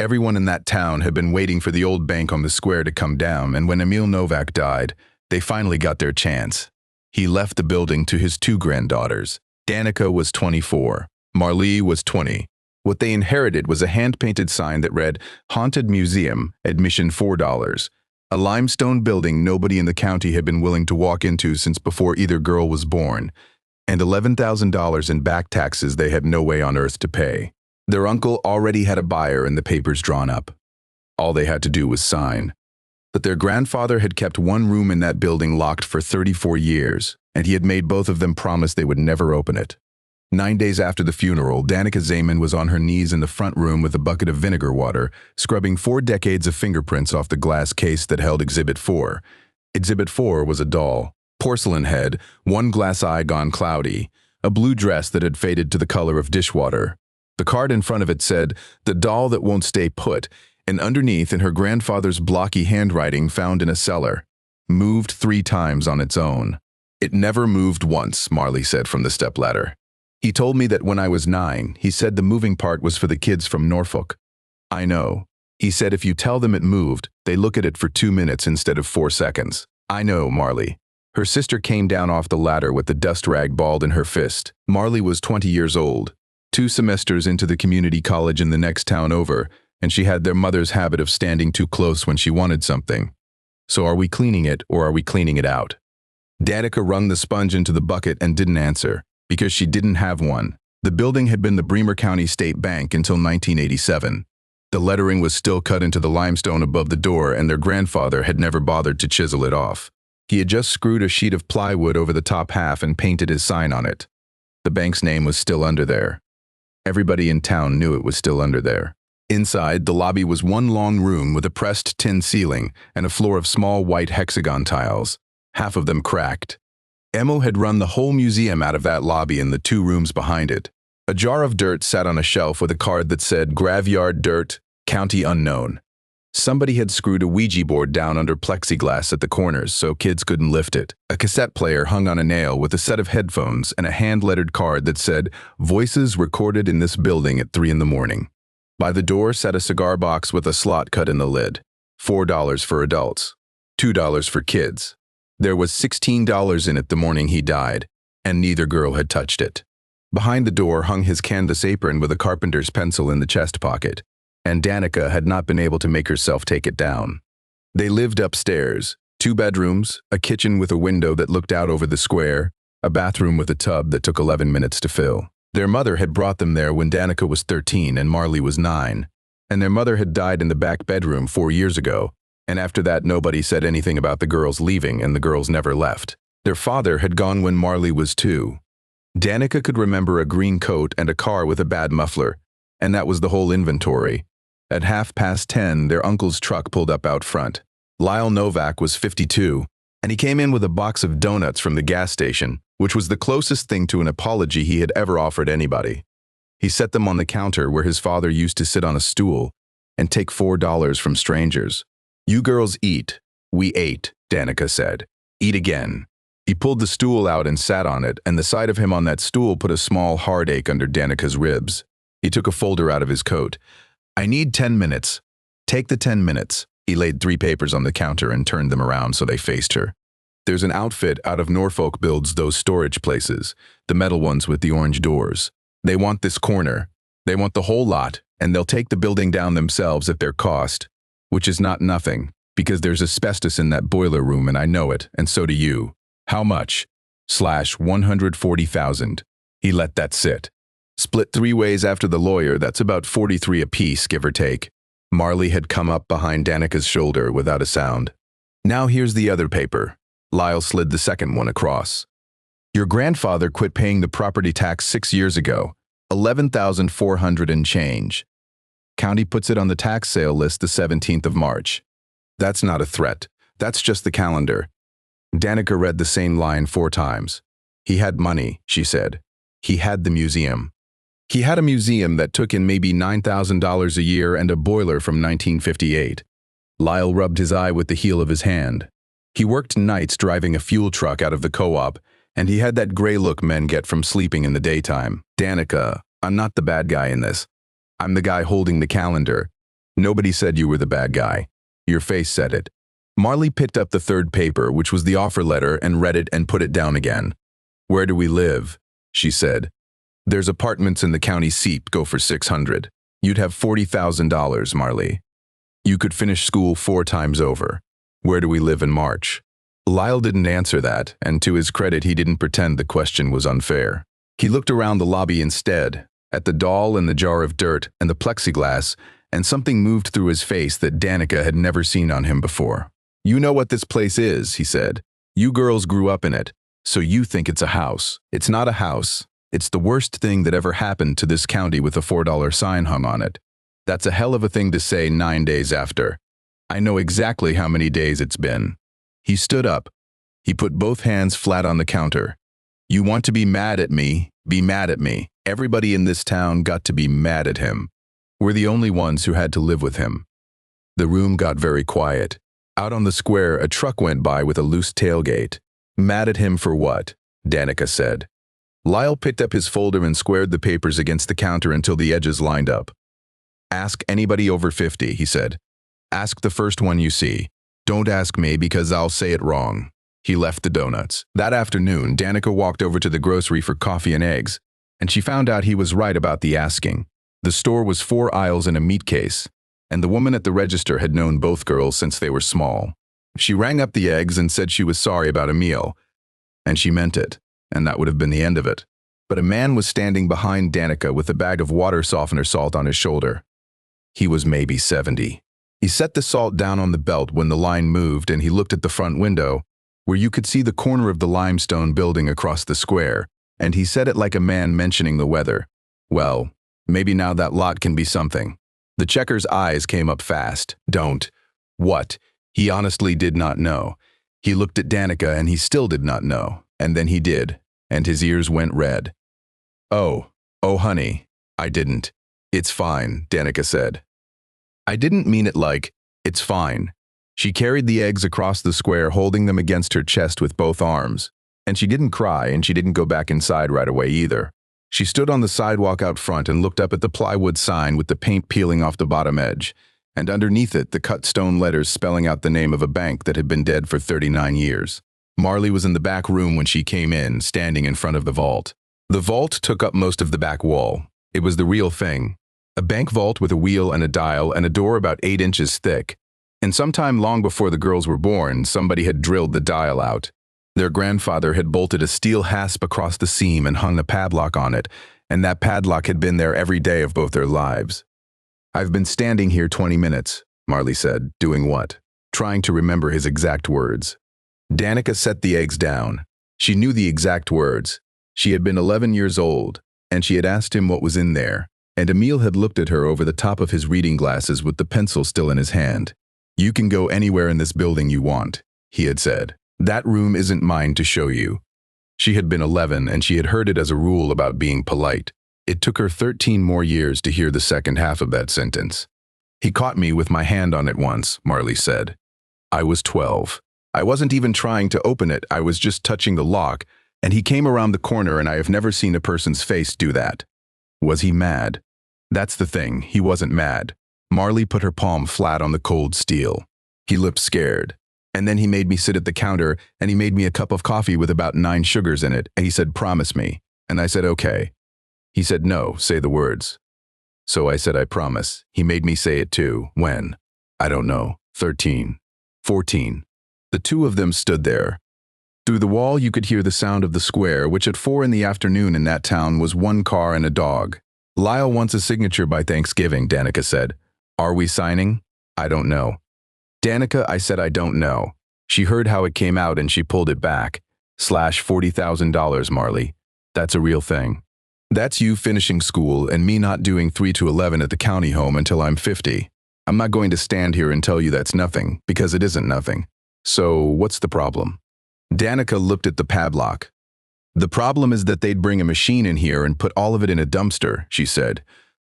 Everyone in that town had been waiting for the old bank on the square to come down, and when Emil Novak died, they finally got their chance. He left the building to his two granddaughters. Danica was 24. Marlee was 20. What they inherited was a hand-painted sign that read, "Haunted Museum, admission $4." A limestone building nobody in the county had been willing to walk into since before either girl was born, and $11,000 in back taxes they had no way on earth to pay. Their uncle already had a buyer and the papers drawn up. All they had to do was sign. But their grandfather had kept one room in that building locked for 34 years, and he had made both of them promise they would never open it. 9 days after the funeral, Danica Zaman was on her knees in the front room with a bucket of vinegar water, scrubbing 4 decades of fingerprints off the glass case that held Exhibit 4. Exhibit 4 was a doll, porcelain head, one glass eye gone cloudy, a blue dress that had faded to the color of dishwater. The card in front of it said, "The doll that won't stay put," and underneath in her grandfather's blocky handwriting found in a cellar, "Moved 3 times on its own." "It never moved once," Marlee said from the stepladder. "He told me that when I was 9, he said the moving part was for the kids from Norfolk." "I know. He said if you tell them it moved, they look at it for 2 minutes instead of 4 seconds." "I know, Marlee." Her sister came down off the ladder with the dust rag balled in her fist. Marlee was 20 years old, 2 semesters into the community college in the next town over, and she had their mother's habit of standing too close when she wanted something. "So are we cleaning it or are we cleaning it out?" Danica wrung the sponge into the bucket and didn't answer, because she didn't have one. The building had been the Bremer County State Bank until 1987. The lettering was still cut into the limestone above the door, and their grandfather had never bothered to chisel it off. He had just screwed a sheet of plywood over the top half and painted his sign on it. The bank's name was still under there. Everybody in town knew it was still under there. Inside, the lobby was one long room with a pressed tin ceiling and a floor of small white hexagon tiles, half of them cracked. Emil had run the whole museum out of that lobby and the 2 rooms behind it. A jar of dirt sat on a shelf with a card that said, "Graveyard Dirt, County Unknown." Somebody had screwed a Ouija board down under plexiglass at the corners so kids couldn't lift it. A cassette player hung on a nail with a set of headphones and a hand-lettered card that said, "Voices recorded in this building at 3 in the morning." By the door sat a cigar box with a slot cut in the lid. $4 for adults, $2 for kids. There was $16 in it the morning he died, and neither girl had touched it. Behind the door hung his canvas apron with a carpenter's pencil in the chest pocket, and Danica had not been able to make herself take it down. They lived upstairs, 2 bedrooms, a kitchen with a window that looked out over the square, a bathroom with a tub that took 11 minutes to fill. Their mother had brought them there when Danica was 13 and Marlee was 9, and their mother had died in the back bedroom 4 years ago, and after that nobody said anything about the girls leaving, and the girls never left. Their father had gone when Marlee was 2. Danica could remember a green coat and a car with a bad muffler, and that was the whole inventory. At 10:30, their uncle's truck pulled up out front. Lyle Novak was 52, and he came in with a box of donuts from the gas station, which was the closest thing to an apology he had ever offered anybody. He set them on the counter where his father used to sit on a stool and take $4 from strangers. "You girls eat. We ate," Danica said. "Eat again." He pulled the stool out and sat on it, and the sight of him on that stool put a small heartache under Danica's ribs. He took a folder out of his coat. "I need 10 minutes. Take the 10 minutes. He laid 3 papers on the counter and turned them around so they faced her. "There's an outfit out of Norfolk builds those storage places, the metal ones with the orange doors. They want this corner. They want the whole lot, and they'll take the building down themselves at their cost, which is not nothing, because there's asbestos in that boiler room and I know it, and so do you. How much? $140,000. He let that sit. "Split 3 ways after the lawyer, that's about 43 apiece, give or take." Marlee had come up behind Danica's shoulder without a sound. "Now here's the other paper." Lyle slid the second one across. "Your grandfather quit paying the property tax 6 years ago, $11,400 and change. County puts it on the tax sale list the 17th of March. That's not a threat. That's just the calendar." Danica read the same line 4 times. "He had money," she said. "He had the museum. He had a museum that took in maybe $9,000 a year and a boiler from 1958. Lyle rubbed his eye with the heel of his hand. He worked nights driving a fuel truck out of the co-op, and he had that gray look men get from sleeping in the daytime. "Danica, I'm not the bad guy in this. I'm the guy holding the calendar. Nobody said you were the bad guy. Your face said it. Marley picked up the third paper, which was the offer letter, and read it and put it down again. Where do we live? She said. There's apartments in the county seat, go for $600. You'd have $40,000, Marley. You could finish school 4 times over. Where do we live in March? Lyle didn't answer that, and to his credit, he didn't pretend the question was unfair. He looked around the lobby instead, at the doll and the jar of dirt and the plexiglass, and something moved through his face that Danica had never seen on him before. You know what this place is, he said. You girls grew up in it, so you think it's a house. It's not a house. It's the worst thing that ever happened to this county with a $4 sign hung on it. That's a hell of a thing to say 9 days after. I know exactly how many days it's been. He stood up. He put both hands flat on the counter. You want to be mad at me? Be mad at me. Everybody in this town got to be mad at him. We're the only ones who had to live with him. The room got very quiet. Out on the square, a truck went by with a loose tailgate. Mad at him for what? Danica said. Lyle picked up his folder and squared the papers against the counter until the edges lined up. Ask anybody over 50, he said. Ask the first one you see. Don't ask me because I'll say it wrong. He left the donuts. That afternoon, Danica walked over to the grocery for coffee and eggs, and she found out he was right about the asking. The store was 4 aisles in a meat case, and the woman at the register had known both girls since they were small. She rang up the eggs and said she was sorry about a meal, and she meant it, and that would have been the end of it. But a man was standing behind Danica with a bag of water softener salt on his shoulder. He was maybe 70. He set the salt down on the belt when the line moved, and he looked at the front window, where you could see the corner of the limestone building across the square, and he said it like a man mentioning the weather. Well, maybe now that lot can be something. The checker's eyes came up fast. Don't. What? He honestly did not know. He looked at Danica and he still did not know. And then he did, and his ears went red. Oh, honey, I didn't. It's fine, Danica said. I didn't mean it like, it's fine. She carried the eggs across the square, holding them against her chest with both arms. And she didn't cry, and she didn't go back inside right away either. She stood on the sidewalk out front and looked up at the plywood sign with the paint peeling off the bottom edge, and underneath it the cut stone letters spelling out the name of a bank that had been dead for 39 years. Marley was in the back room when she came in, standing in front of the vault. The vault took up most of the back wall. It was the real thing. A bank vault with a wheel and a dial and a door about 8 inches thick. And sometime long before the girls were born, somebody had drilled the dial out. Their grandfather had bolted a steel hasp across the seam and hung a padlock on it, and that padlock had been there every day of both their lives. I've been standing here 20 minutes, Marley said. Doing what? Trying to remember his exact words. Danica set the eggs down. She knew the exact words. She had been 11 years old, and she had asked him what was in there, and Emil had looked at her over the top of his reading glasses with the pencil still in his hand. You can go anywhere in this building you want, he had said. That room isn't mine to show you. She had been 11, and she had heard it as a rule about being polite. It took her 13 more years to hear the second half of that sentence. He caught me with my hand on it once, Marley said. I was 12. I wasn't even trying to open it, I was just touching the lock, and he came around the corner, and I have never seen a person's face do that. Was he mad? That's the thing, he wasn't mad. Marley put her palm flat on the cold steel. He looked scared. And then he made me sit at the counter, and he made me a cup of coffee with about 9 sugars in it, and he said, promise me. And I said, okay. He said, no, say the words. So I said, I promise. He made me say it too. When? I don't know. 13. 14. The two of them stood there. Through the wall you could hear the sound of the square, which at 4 in the afternoon in that town was 1 car and a dog. Lyle wants a signature by Thanksgiving, Danica said. Are we signing? I don't know. Danica, I said I don't know. She heard how it came out and she pulled it back. $40,000, Marley. That's a real thing. That's you finishing school and me not doing 3 to 11 at the county home until I'm 50. I'm not going to stand here and tell you that's nothing, because it isn't nothing. So what's the problem? Danica looked at the padlock. The problem is that they'd bring a machine in here and put all of it in a dumpster, she said.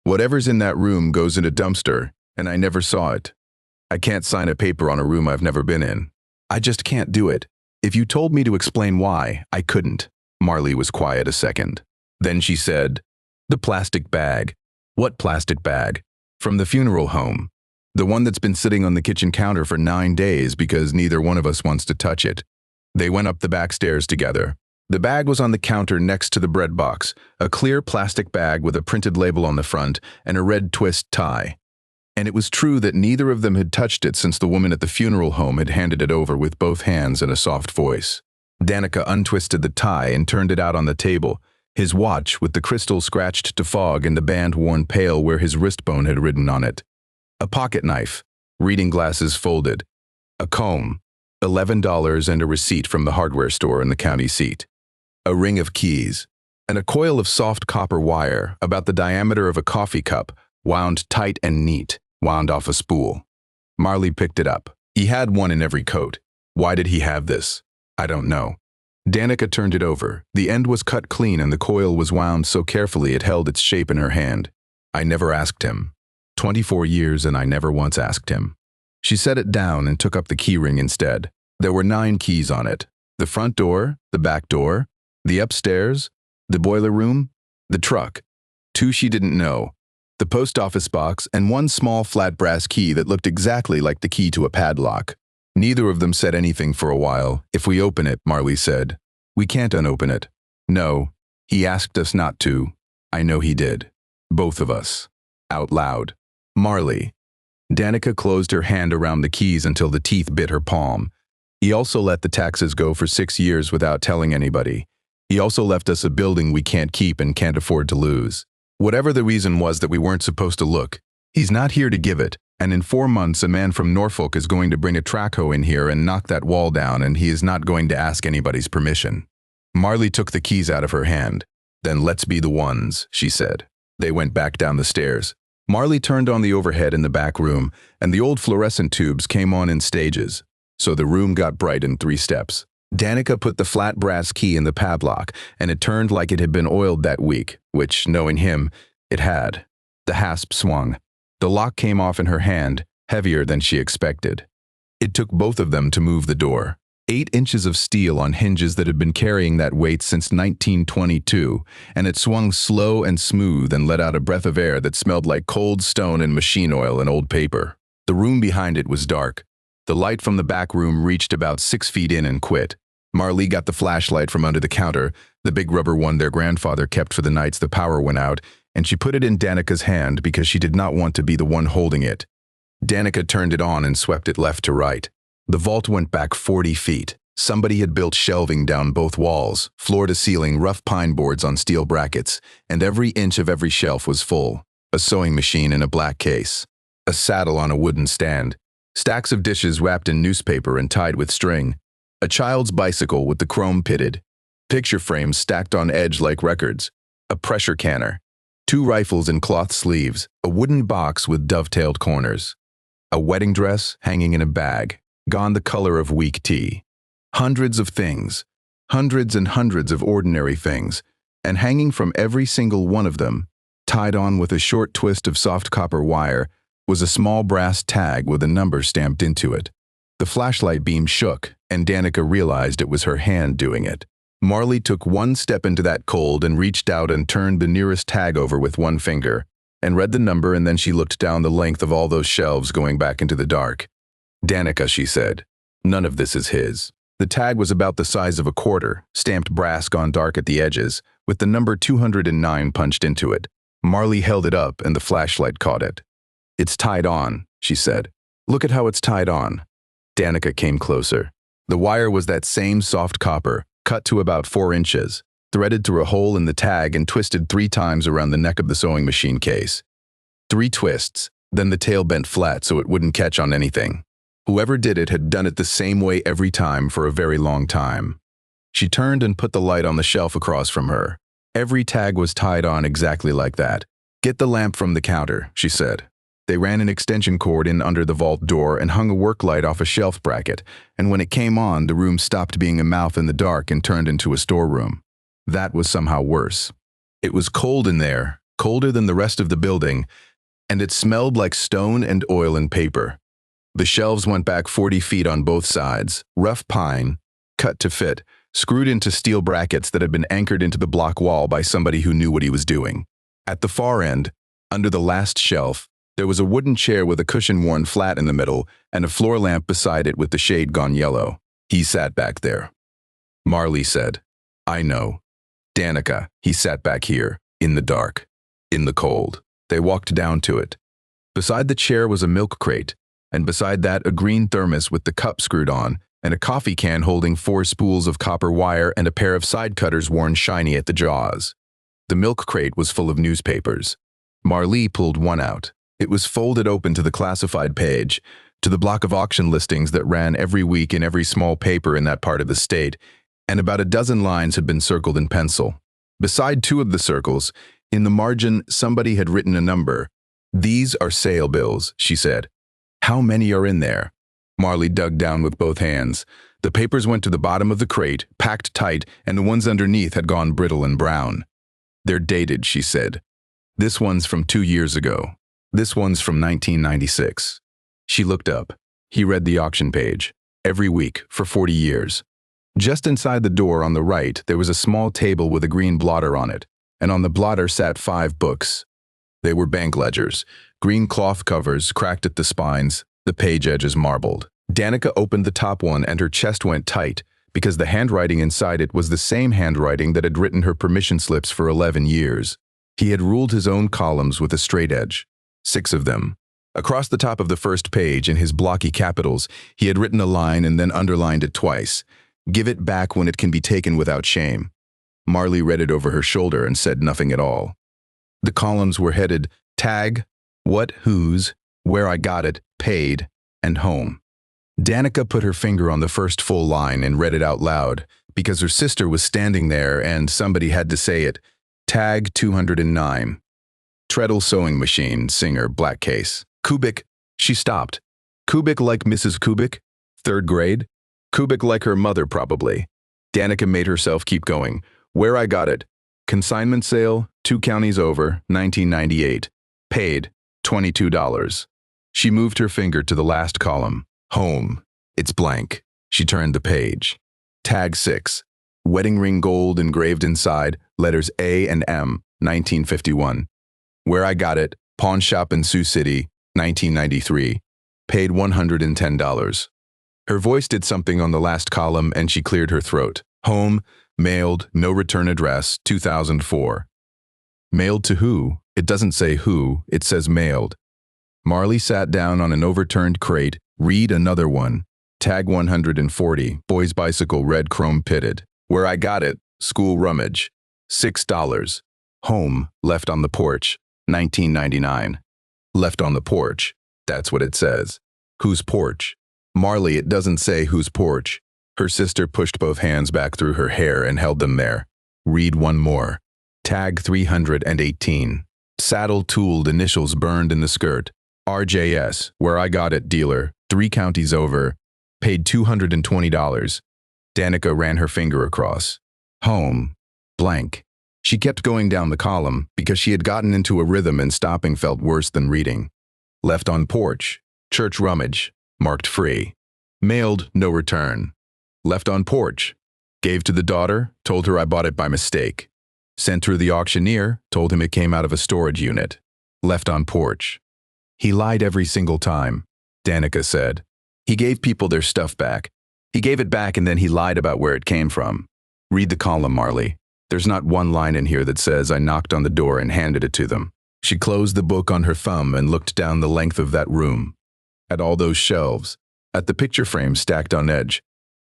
Whatever's in that room goes in a dumpster, and I never saw it. I can't sign a paper on a room I've never been in. I just can't do it. If you told me to explain why, I couldn't. Marley was quiet a second. Then she said, the plastic bag. What plastic bag? From the funeral home. The one that's been sitting on the kitchen counter for 9 days because neither one of us wants to touch it. They went up the back stairs together. The bag was on the counter next to the bread box, a clear plastic bag with a printed label on the front and a red twist tie. And it was true that neither of them had touched it since the woman at the funeral home had handed it over with both hands and a soft voice. Danica untwisted the tie and turned it out on the table, his watch with the crystal scratched to fog and the band worn pale where his wrist bone had ridden on it. A pocket knife, reading glasses folded, a comb, $11 and a receipt from the hardware store in the county seat. A ring of keys, and a coil of soft copper wire about the diameter of a coffee cup, wound tight and neat, wound off a spool. Marley picked it up. He had one in every coat. Why did he have this? I don't know. Danica turned it over. The end was cut clean and the coil was wound so carefully it held its shape in her hand. I never asked him. 24 years and I never once asked him. She set it down and took up the keyring instead. There were 9 keys on it. The front door, the back door, the upstairs, the boiler room, the truck. 2 she didn't know. The post office box and 1 small flat brass key that looked exactly like the key to a padlock. Neither of them said anything for a while. If we open it, Marley said. We can't unopen it. No, he asked us not to. I know he did. Both of us. Out loud. Marley. Danica closed her hand around the keys until the teeth bit her palm. He also let the taxes go for 6 years without telling anybody. He also left us a building we can't keep and can't afford to lose. Whatever the reason was that we weren't supposed to look, he's not here to give it, and in 4 months a man from Norfolk is going to bring a track hoe in here and knock that wall down, and he is not going to ask anybody's permission. Marley took the keys out of her hand. Then let's be the ones, she said. They went back down the stairs. Marley turned on the overhead in the back room, and the old fluorescent tubes came on in stages, so the room got bright in 3 steps. Danica put the flat brass key in the padlock, and it turned like it had been oiled that week, which, knowing him, it had. The hasp swung. The lock came off in her hand, heavier than she expected. It took both of them to move the door. 8 inches of steel on hinges that had been carrying that weight since 1922, and it swung slow and smooth and let out a breath of air that smelled like cold stone and machine oil and old paper. The room behind it was dark. The light from the back room reached about 6 feet in and quit. Marley got the flashlight from under the counter, the big rubber one their grandfather kept for the nights the power went out, and she put it in Danica's hand because she did not want to be the one holding it. Danica turned it on and swept it left to right. The vault went back 40 feet. Somebody had built shelving down both walls, floor to ceiling, rough pine boards on steel brackets, and every inch of every shelf was full. A sewing machine in a black case. A saddle on a wooden stand. Stacks of dishes wrapped in newspaper and tied with string. A child's bicycle with the chrome pitted. Picture frames stacked on edge like records. A pressure canner. 2 rifles in cloth sleeves. A wooden box with dovetailed corners. A wedding dress hanging in a bag. Gone the color of weak tea. Hundreds of things, hundreds and hundreds of ordinary things, and hanging from every single one of them, tied on with a short twist of soft copper wire, was a small brass tag with a number stamped into it. The flashlight beam shook, and Danica realized it was her hand doing it. Marley took 1 step into that cold and reached out and turned the nearest tag over with 1 finger, and read the number, and then she looked down the length of all those shelves going back into the dark. Danica, she said, none of this is his. The tag was about the size of a quarter, stamped brass gone dark at the edges, with the number 209 punched into it. Marley held it up and the flashlight caught it. It's tied on, she said. Look at how it's tied on. Danica came closer. The wire was that same soft copper, cut to about 4 inches, threaded through a hole in the tag and twisted 3 times around the neck of the sewing machine case. 3 twists, then the tail bent flat so it wouldn't catch on anything. Whoever did it had done it the same way every time for a very long time. She turned and put the light on the shelf across from her. Every tag was tied on exactly like that. Get the lamp from the counter, she said. They ran an extension cord in under the vault door and hung a work light off a shelf bracket, and when it came on, the room stopped being a mouth in the dark and turned into a storeroom. That was somehow worse. It was cold in there, colder than the rest of the building, and it smelled like stone and oil and paper. The shelves went back 40 feet on both sides, rough pine, cut to fit, screwed into steel brackets that had been anchored into the block wall by somebody who knew what he was doing. At the far end, under the last shelf, There was a wooden chair with a cushion worn flat in the middle and a floor lamp beside it with the shade gone yellow. He sat back there. Marley said, "I know. Danica." He sat back here, in the dark, in the cold. They walked down to it. Beside the chair was a milk crate, and beside that a green thermos with the cup screwed on, and a coffee can holding 4 spools of copper wire and a pair of side cutters worn shiny at the jaws. The milk crate was full of newspapers. Marley pulled one out. It was folded open to the classified page, to the block of auction listings that ran every week in every small paper in that part of the state, and about a dozen lines had been circled in pencil. Beside 2 of the circles, in the margin, somebody had written a number. "These are sale bills," she said. "How many are in there?" Marley dug down with both hands. The papers went to the bottom of the crate, packed tight, and the ones underneath had gone brittle and brown. "They're dated," she said. "This one's from 2 years ago. This one's from 1996. She looked up. He read the auction page. Every week, for 40 years. Just inside the door on the right, there was a small table with a green blotter on it, and on the blotter sat 5 books. They were bank ledgers, green cloth covers cracked at the spines, the page edges marbled. Danica opened the top one and her chest went tight because the handwriting inside it was the same handwriting that had written her permission slips for 11 years. He had ruled his own columns with a straight edge, 6 of them. Across the top of the first page, in his blocky capitals, he had written a line and then underlined it twice. "Give it back when it can be taken without shame." Marley read it over her shoulder and said nothing at all. The columns were headed Tag, What, Whose, Where I Got It, Paid, and Home. Danica put her finger on the first full line and read it out loud, because her sister was standing there and somebody had to say it. Tag 209. Treadle sewing machine, Singer, black case. Kubik. She stopped. Kubik like Mrs. Kubik? 3rd grade? Kubik like her mother, probably. Danica made herself keep going. Where I Got It. Consignment sale, 2 counties over, 1998. Paid, $22. She moved her finger to the last column. Home. It's blank. She turned the page. Tag 6. Wedding ring gold engraved inside, letters A and M, 1951. Where I Got It. Pawn shop in Sioux City, 1993. Paid $110. Her voice did something on the last column and she cleared her throat. Home, mailed, no return address, 2004. Mailed to who? It doesn't say who, it says mailed. Marley sat down on an overturned crate. Read another one. Tag 140, boy's bicycle, red chrome pitted. Where I Got It, school rummage, $6. Home, left on the porch, 1999. Left on the porch, that's what it says. Whose porch? Marley, it doesn't say whose porch. Her sister pushed both hands back through her hair and held them there. Read one more. Tag 318. Saddle tooled, initials burned in the skirt. RJS, Where I Got It, dealer, 3 counties over. Paid $220. Danica ran her finger across. Home. Blank. She kept going down the column because she had gotten into a rhythm and stopping felt worse than reading. Left on porch. Church rummage. Marked free. Mailed, no return. Left on porch. Gave to the daughter, told her I bought it by mistake. Sent through the auctioneer, told him it came out of a storage unit. Left on porch. He lied every single time, Danica said. He gave people their stuff back. He gave it back and then he lied about where it came from. Read the column, Marley. There's not one line in here that says I knocked on the door and handed it to them. She closed the book on her thumb and looked down the length of that room. At all those shelves, at the picture frames stacked on edge,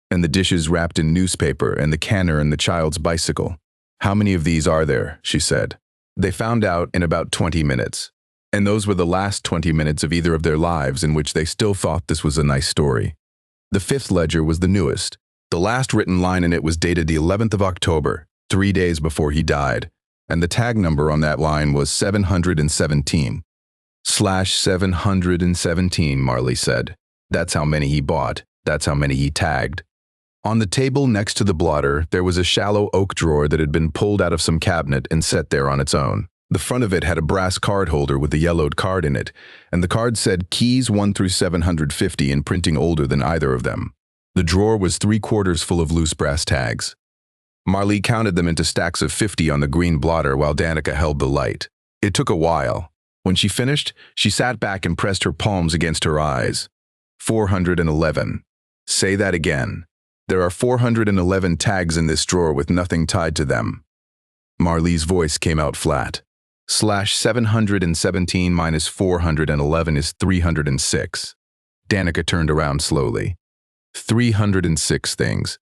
and the dishes wrapped in newspaper and the canner and the child's bicycle. How many of these are there? She said. They found out in about 20 minutes. And those were the last 20 minutes of either of their lives in which they still thought this was a nice story. The 5th ledger was the newest. The last written line in it was dated the 11th of October, 3 days before he died, and the tag number on that line was 717. /717, Marley said. That's how many he bought. That's how many he tagged. On the table next to the blotter, there was a shallow oak drawer that had been pulled out of some cabinet and set there on its own. The front of it had a brass card holder with a yellowed card in it, and the card said keys 1 through 750 in printing older than either of them. The drawer was 3/4 full of loose brass tags. Marley counted them into stacks of 50 on the green blotter while Danica held the light. It took a while. When she finished, she sat back and pressed her palms against her eyes. 411. Say that again. There are 411 tags in this drawer with nothing tied to them. Marley's voice came out flat. /717 minus 411 is 306. Danica turned around slowly. 306 things.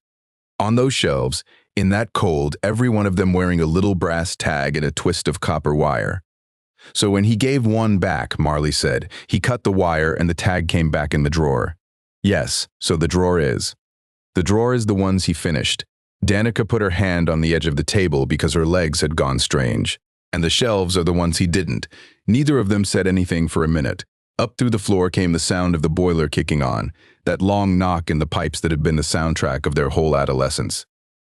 On those shelves, in that cold, every one of them wearing a little brass tag and a twist of copper wire. So when he gave one back, Marley said, he cut the wire and the tag came back in the drawer. Yes, so the drawer is. The drawer is the ones he finished. Danica put her hand on the edge of the table because her legs had gone strange. And the shelves are the ones he didn't. Neither of them said anything for a minute. Up through the floor came the sound of the boiler kicking on, that long knock in the pipes that had been the soundtrack of their whole adolescence.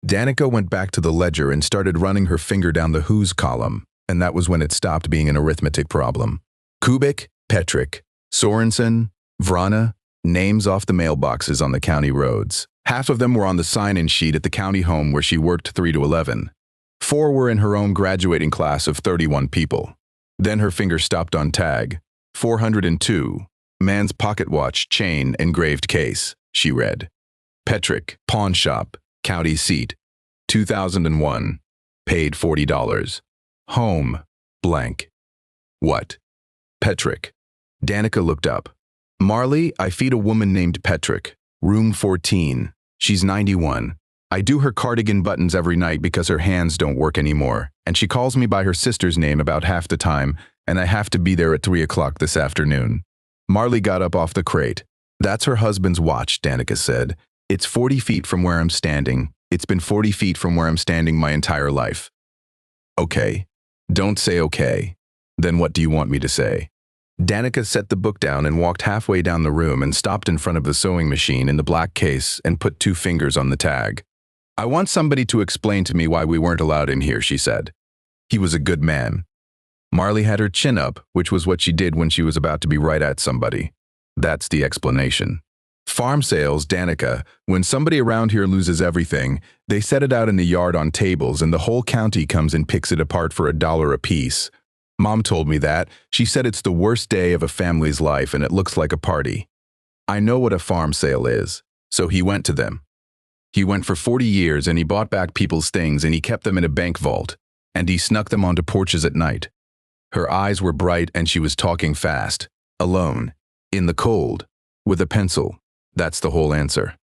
Danica went back to the ledger and started running her finger down the who's column, and that was when it stopped being an arithmetic problem. Kubik, Petrick, Sorensen, Vrana, names off the mailboxes on the county roads. Half of them were on the sign-in sheet at the county home where she worked 3 to 11. 4 were in her own graduating class of 31 people. Then her finger stopped on tag. 402. Man's pocket watch, chain, engraved case, she read. Petrick, pawn shop, county seat. 2001. Paid $40. Home, blank. What? Petrick. Danica looked up. Marley, I feed a woman named Petrick. Room 14. She's 91. I do her cardigan buttons every night because her hands don't work anymore, and she calls me by her sister's name about half the time, and I have to be there at 3 o'clock this afternoon. Marley got up off the crate. That's her husband's watch, Danica said. It's 40 feet from where I'm standing. It's been 40 feet from where I'm standing my entire life. Okay. Don't say okay. Then what do you want me to say? Danica set the book down and walked halfway down the room and stopped in front of the sewing machine in the black case and put 2 fingers on the tag. I want somebody to explain to me why we weren't allowed in here, she said. He was a good man. Marley had her chin up, which was what she did when she was about to be right at somebody. That's the explanation. Farm sales, Danica, when somebody around here loses everything, they set it out in the yard on tables and the whole county comes and picks it apart for $1 apiece. Mom told me that. She said it's the worst day of a family's life and it looks like a party. I know what a farm sale is, so he went to them. He went for 40 years and he bought back people's things and he kept them in a bank vault, and he snuck them onto porches at night. Her eyes were bright and she was talking fast, alone, in the cold, with a pencil. That's the whole answer.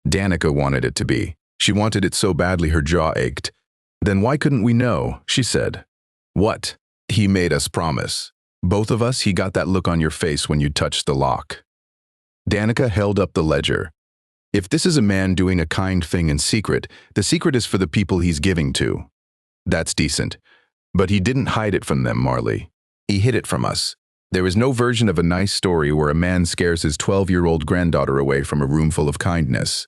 Danica wanted it to be. She wanted it so badly her jaw ached. Then why couldn't we know, she said. What? He made us promise. Both of us, he got that look on your face when you touched the lock. Danica held up the ledger. If this is a man doing a kind thing in secret, the secret is for the people he's giving to. That's decent. But he didn't hide it from them, Marley. He hid it from us. There is no version of a nice story where a man scares his 12-year-old granddaughter away from a room full of kindness.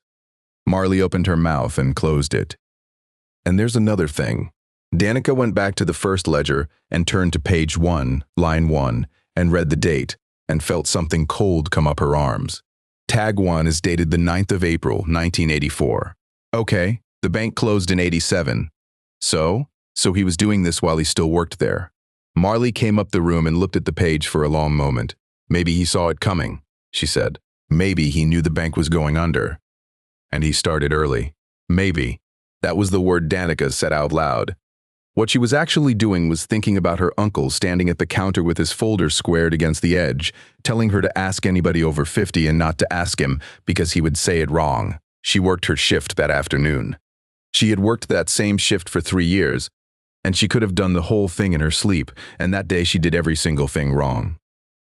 Marley opened her mouth and closed it. And there's another thing. Danica went back to the first ledger and turned to page 1, line 1, and read the date, and felt something cold come up her arms. Tag 1 is dated the 9th of April, 1984. Okay, the bank closed in 87. So he was doing this while he still worked there. Marley came up the room and looked at the page for a long moment. Maybe he saw it coming, she said. Maybe he knew the bank was going under. And he started early. Maybe. That was the word Danica said out loud. What she was actually doing was thinking about her uncle standing at the counter with his folder squared against the edge, telling her to ask anybody over 50 and not to ask him because he would say it wrong. She worked her shift that afternoon. She had worked that same shift for 3 years, and she could have done the whole thing in her sleep, and that day she did every single thing wrong.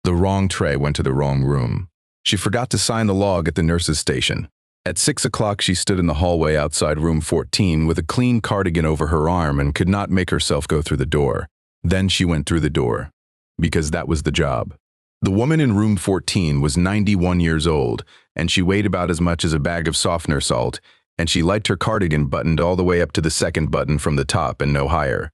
The wrong tray went to the wrong room. She forgot to sign the log at the nurse's station. At 6 o'clock, she stood in the hallway outside room 14 with a clean cardigan over her arm and could not make herself go through the door. Then she went through the door, because that was the job. The woman in room 14 was 91 years old, and she weighed about as much as a bag of softener salt, and she liked her cardigan buttoned all the way up to the second button from the top and no higher.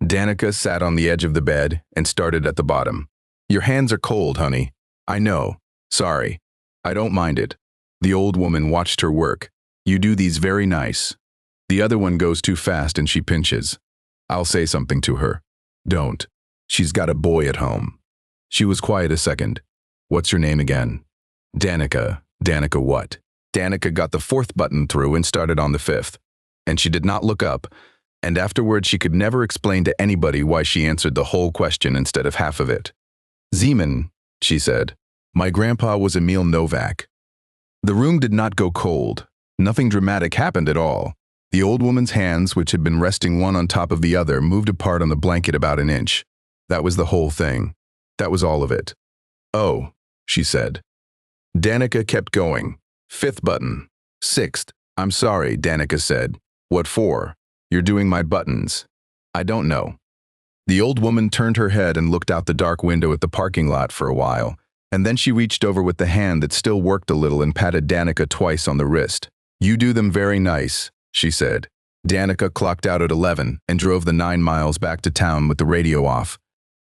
Danica sat on the edge of the bed and started at the bottom. Your hands are cold, honey. I know. Sorry. I don't mind it. The old woman watched her work. You do these very nice. The other one goes too fast and she pinches. I'll say something to her. Don't. She's got a boy at home. She was quiet a second. What's your name again? Danica. Danica what? Danica got the fourth button through and started on the fifth. And she did not look up, and afterward she could never explain to anybody why she answered the whole question instead of half of it. Zeman, she said. My grandpa was Emil Novak. The room did not go cold. Nothing dramatic happened at all. The old woman's hands, which had been resting one on top of the other, moved apart on the blanket about an inch. That was the whole thing. That was all of it. Oh, she said. Danica kept going. Fifth button. Sixth. I'm sorry, Danica said. What for? You're doing my buttons. I don't know. The old woman turned her head and looked out the dark window at the parking lot for a while, and then she reached over with the hand that still worked a little and patted Danica twice on the wrist. You do them very nice, she said. Danica clocked out at 11 and drove the 9 miles back to town with the radio off.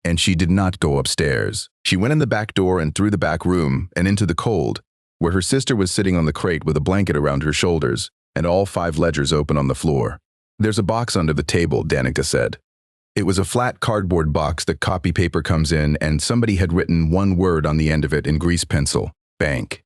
And she did not go upstairs. She went in the back door and through the back room and into the cold, where her sister was sitting on the crate with a blanket around her shoulders and all 5 ledgers open on the floor. There's a box under the table, Danica said. It was a flat cardboard box that copy paper comes in, and somebody had written one word on the end of it in grease pencil, bank.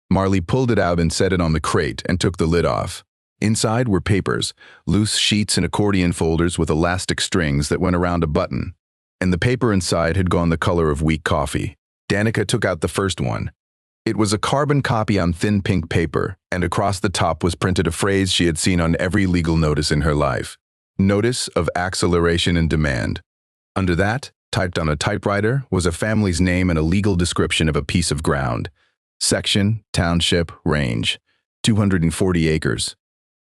Marley pulled it out and set it on the crate and took the lid off. Inside were papers, loose sheets and accordion folders with elastic strings that went around a button. And the paper inside had gone the color of weak coffee. Danica took out the first one. It was a carbon copy on thin pink paper, and across the top was printed a phrase she had seen on every legal notice in her life. Notice of acceleration and demand. Under that, typed on a typewriter, was a family's name and a legal description of a piece of ground. Section, township, range, 240 acres.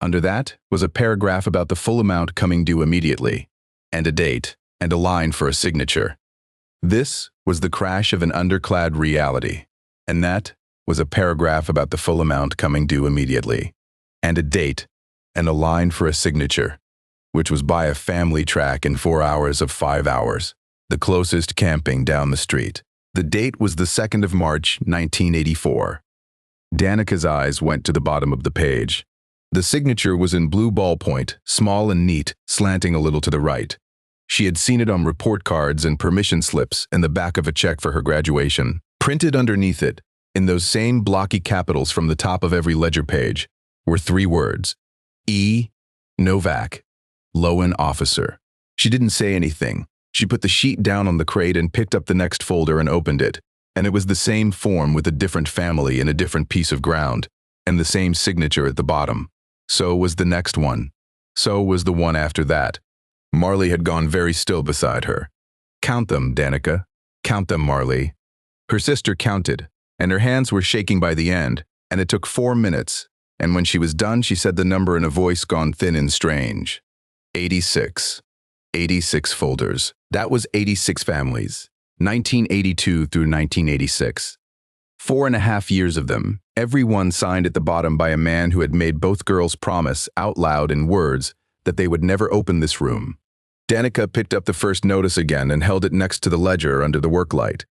Under that was a paragraph about the full amount coming due immediately, and a date, and a line for a signature. This was the crash of an underclad reality, and that was a paragraph about the full amount coming due immediately, and a date, and a line for a signature, which was by a family track in 4 hours of 5 hours, the closest camping down the street. The date was the 2nd of March, 1984. Danica's eyes went to the bottom of the page. The signature was in blue ballpoint, small and neat, slanting a little to the right. She had seen it on report cards and permission slips in the back of a check for her graduation. Printed underneath it, in those same blocky capitals from the top of every ledger page, were 3 words. E. Novak, Loan Officer. She didn't say anything. She put the sheet down on the crate and picked up the next folder and opened it, and it was the same form with a different family and a different piece of ground, and the same signature at the bottom. So was the next one. So was the one after that. Marley had gone very still beside her. Count them, Danica. Count them, Marley. Her sister counted, and her hands were shaking by the end, and it took 4 minutes, and when she was done, she said the number in a voice gone thin and strange. 86. 86 folders. That was 86 families. 1982 through 1986. 4.5 years of them, every one signed at the bottom by a man who had made both girls promise, out loud in words, that they would never open this room. Danica picked up the first notice again and held it next to the ledger under the work light.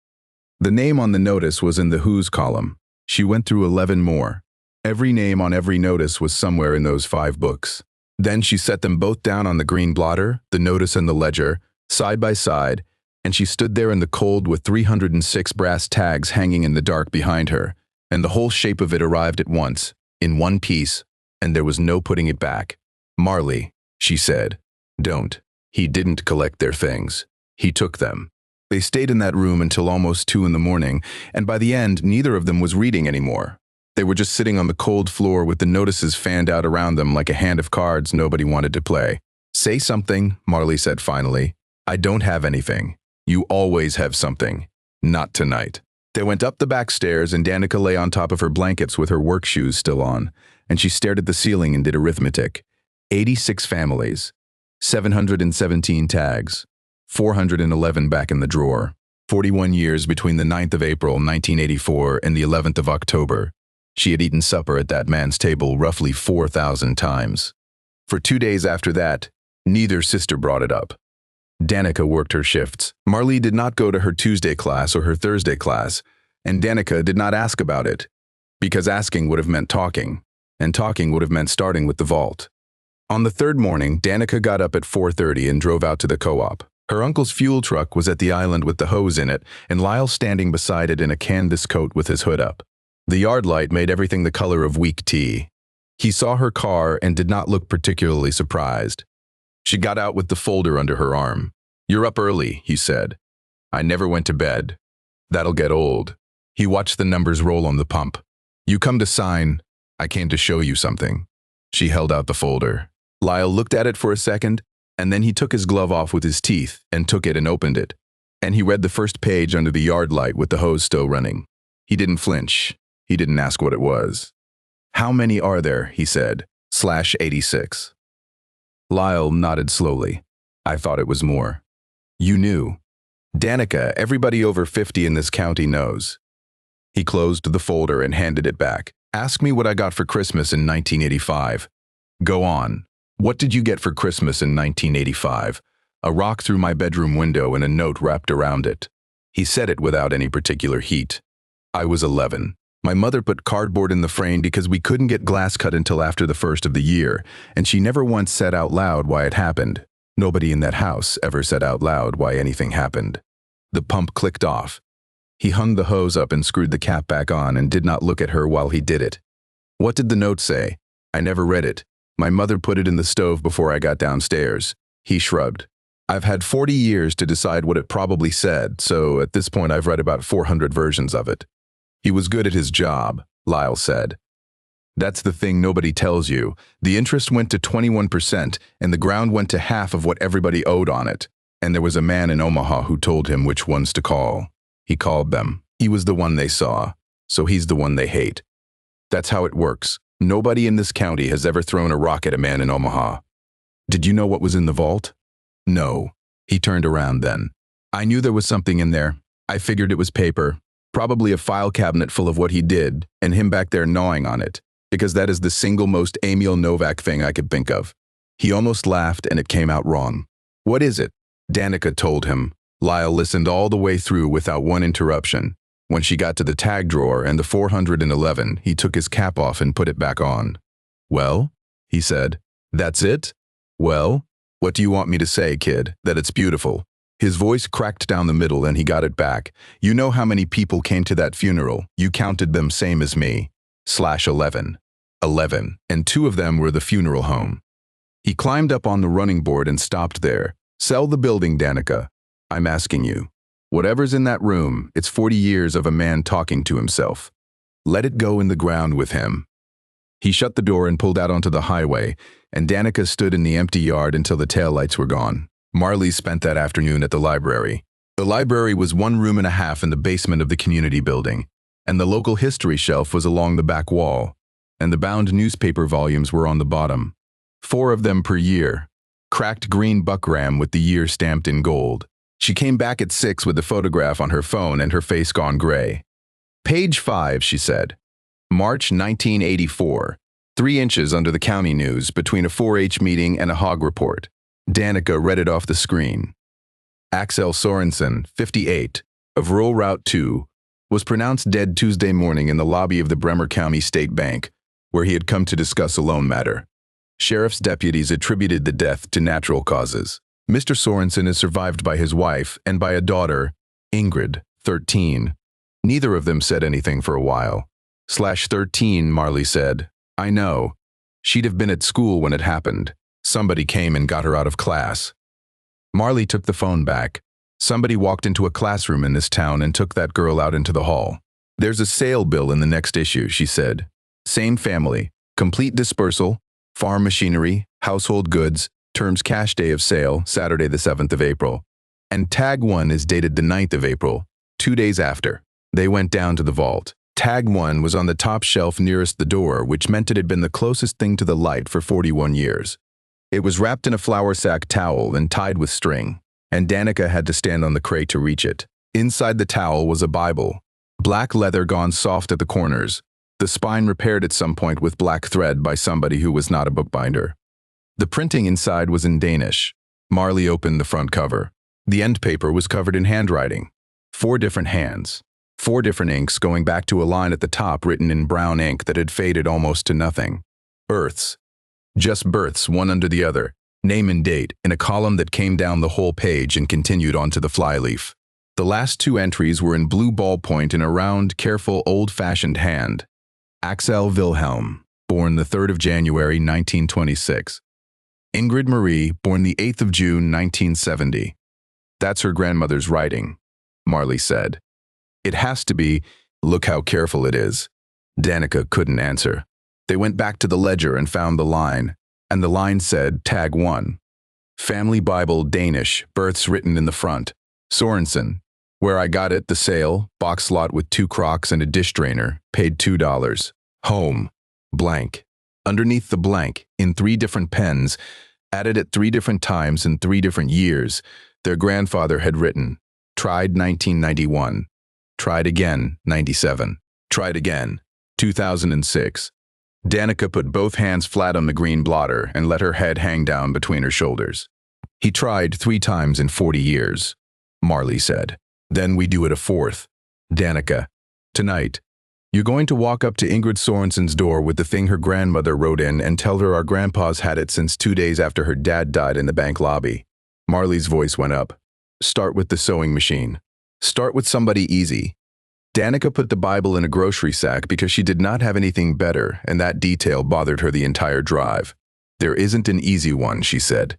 The name on the notice was in the Who's column. She went through 11 more. Every name on every notice was somewhere in those 5 books. Then she set them both down on the green blotter, the notice and the ledger, side by side, and she stood there in the cold with 306 brass tags hanging in the dark behind her, and the whole shape of it arrived at once, in one piece, and there was no putting it back. Marley, she said, don't. He didn't collect their things. He took them. They stayed in that room until almost 2 in the morning, and by the end, neither of them was reading anymore. They were just sitting on the cold floor with the notices fanned out around them like a hand of cards nobody wanted to play. Say something, Marley said finally. I don't have anything. You always have something. Not tonight. They went up the back stairs, and Danica lay on top of her blankets with her work shoes still on, and she stared at the ceiling and did arithmetic. 86 families. 717 tags. 411 back in the drawer. 41 years between the 9th of April, 1984 and the 11th of October. She had eaten supper at that man's table roughly 4,000 times. For 2 days after that, neither sister brought it up. Danica worked her shifts. Marley did not go to her Tuesday class or her Thursday class, and Danica did not ask about it, because asking would have meant talking, and talking would have meant starting with the vault. On the 3rd morning, Danica got up at 4:30 and drove out to the co-op. Her uncle's fuel truck was at the island with the hose in it, and Lyle standing beside it in a canvas coat with his hood up. The yard light made everything the color of weak tea. He saw her car and did not look particularly surprised. She got out with the folder under her arm. "You're up early," he said. "I never went to bed. That'll get old." He watched the numbers roll on the pump. "You come to sign. I came to show you something." She held out the folder. Lyle looked at it for a second, and then he took his glove off with his teeth and took it and opened it. And he read the first page under the yard light with the hose still running. He didn't flinch. He didn't ask what it was. "How many are there?" he said. /86. Lyle nodded slowly. "I thought it was more." "You knew." "Danica, everybody over 50 in this county knows." He closed the folder and handed it back. "Ask me what I got for Christmas in 1985. "Go on. What did you get for Christmas in 1985? "A rock through my bedroom window and a note wrapped around it." He said it without any particular heat. "I was 11. My mother put cardboard in the frame because we couldn't get glass cut until after the first of the year, and she never once said out loud why it happened. Nobody in that house ever said out loud why anything happened." The pump clicked off. He hung the hose up and screwed the cap back on and did not look at her while he did it. "What did the note say?" "I never read it. My mother put it in the stove before I got downstairs." He shrugged. "I've had 40 years to decide what it probably said, so at this point I've read about 400 versions of it." "He was good at his job," Lyle said. "That's the thing nobody tells you. The interest went to 21%, and the ground went to half of what everybody owed on it. And there was a man in Omaha who told him which ones to call. He called them. He was the one they saw, so he's the one they hate. That's how it works. Nobody in this county has ever thrown a rock at a man in Omaha." "Did you know what was in the vault?" "No." He turned around then. "I knew there was something in there. I figured it was paper. Probably a file cabinet full of what he did, and him back there gnawing on it, because that is the single most Emil Novak thing I could think of." He almost laughed, and it came out wrong. "What is it?" Danica told him. Lyle listened all the way through without one interruption. When she got to the tag drawer and the 411, he took his cap off and put it back on. "Well?" he said. "That's it? Well? What do you want me to say, kid? That it's beautiful?" His voice cracked down the middle and he got it back. "You know how many people came to that funeral? You counted them same as me. /11. 11. And 2 of them were the funeral home." He climbed up on the running board and stopped there. "Sell the building, Danica. I'm asking you. Whatever's in that room, it's 40 years of a man talking to himself. Let it go in the ground with him." He shut the door and pulled out onto the highway, and Danica stood in the empty yard until the taillights were gone. Marley spent that afternoon at the library. The library was 1 room and a half in the basement of the community building, and the local history shelf was along the back wall, and the bound newspaper volumes were on the bottom. 4 of them per year. Cracked green buckram with the year stamped in gold. She came back at 6 with the photograph on her phone and her face gone gray. "Page 5, she said. "March 1984. 3 inches under the county news between a 4-H meeting and a hog report." Danica read it off the screen. "Axel Sorensen, 58, of Rural Route 2, was pronounced dead Tuesday morning in the lobby of the Bremer County State Bank, where he had come to discuss a loan matter. Sheriff's deputies attributed the death to natural causes. Mr. Sorensen is survived by his wife and by a daughter, Ingrid, 13. Neither of them said anything for a while. /13, Marley said. "I know. She'd have been at school when it happened. Somebody came and got her out of class." Marley took the phone back. "Somebody walked into a classroom in this town and took that girl out into the hall. There's a sale bill in the next issue," she said. "Same family, complete dispersal, farm machinery, household goods, terms cash day of sale, Saturday the 7th of April. And tag 1 is dated the 9th of April, 2 days after." They went down to the vault. Tag 1 was on the top shelf nearest the door, which meant it had been the closest thing to the light for 41 years. It was wrapped in a flour sack towel and tied with string, and Danica had to stand on the crate to reach it. Inside the towel was a Bible, black leather gone soft at the corners, the spine repaired at some point with black thread by somebody who was not a bookbinder. The printing inside was in Danish. Marley opened the front cover. The end paper was covered in handwriting. 4 different hands. 4 different inks going back to a line at the top written in brown ink that had faded almost to nothing. Births. Just births, one under the other. Name and date in a column that came down the whole page and continued onto the flyleaf. The last two entries were in blue ballpoint in a round, careful, old-fashioned hand. Axel Wilhelm, born the 3rd of January, 1926. Ingrid Marie, born the 8th of June, 1970. That's her grandmother's writing, Marley said. It has to be. Look how careful it is. Danica couldn't answer. They went back to the ledger and found the line, and the line said, Tag 1. Family Bible, Danish, births written in the front. Sorensen. Where I got it, the sale, box lot with 2 Crocs and a dish drainer, paid $2. Home. Blank. Underneath the blank, in 3 different pens, added at 3 different times in 3 different years, their grandfather had written, tried 1991, tried again 97, tried again 2006. Danica put both hands flat on the green blotter and let her head hang down between her shoulders. He tried 3 times in 40 years, Marley said. Then we do it a 4th. Danica, tonight, you're going to walk up to Ingrid Sorensen's door with the thing her grandmother wrote in and tell her our grandpa's had it since 2 days after her dad died in the bank lobby. Marley's voice went up. Start with the sewing machine. Start with somebody easy. Danica put the Bible in a grocery sack because she did not have anything better, and that detail bothered her the entire drive. There isn't an easy one, she said.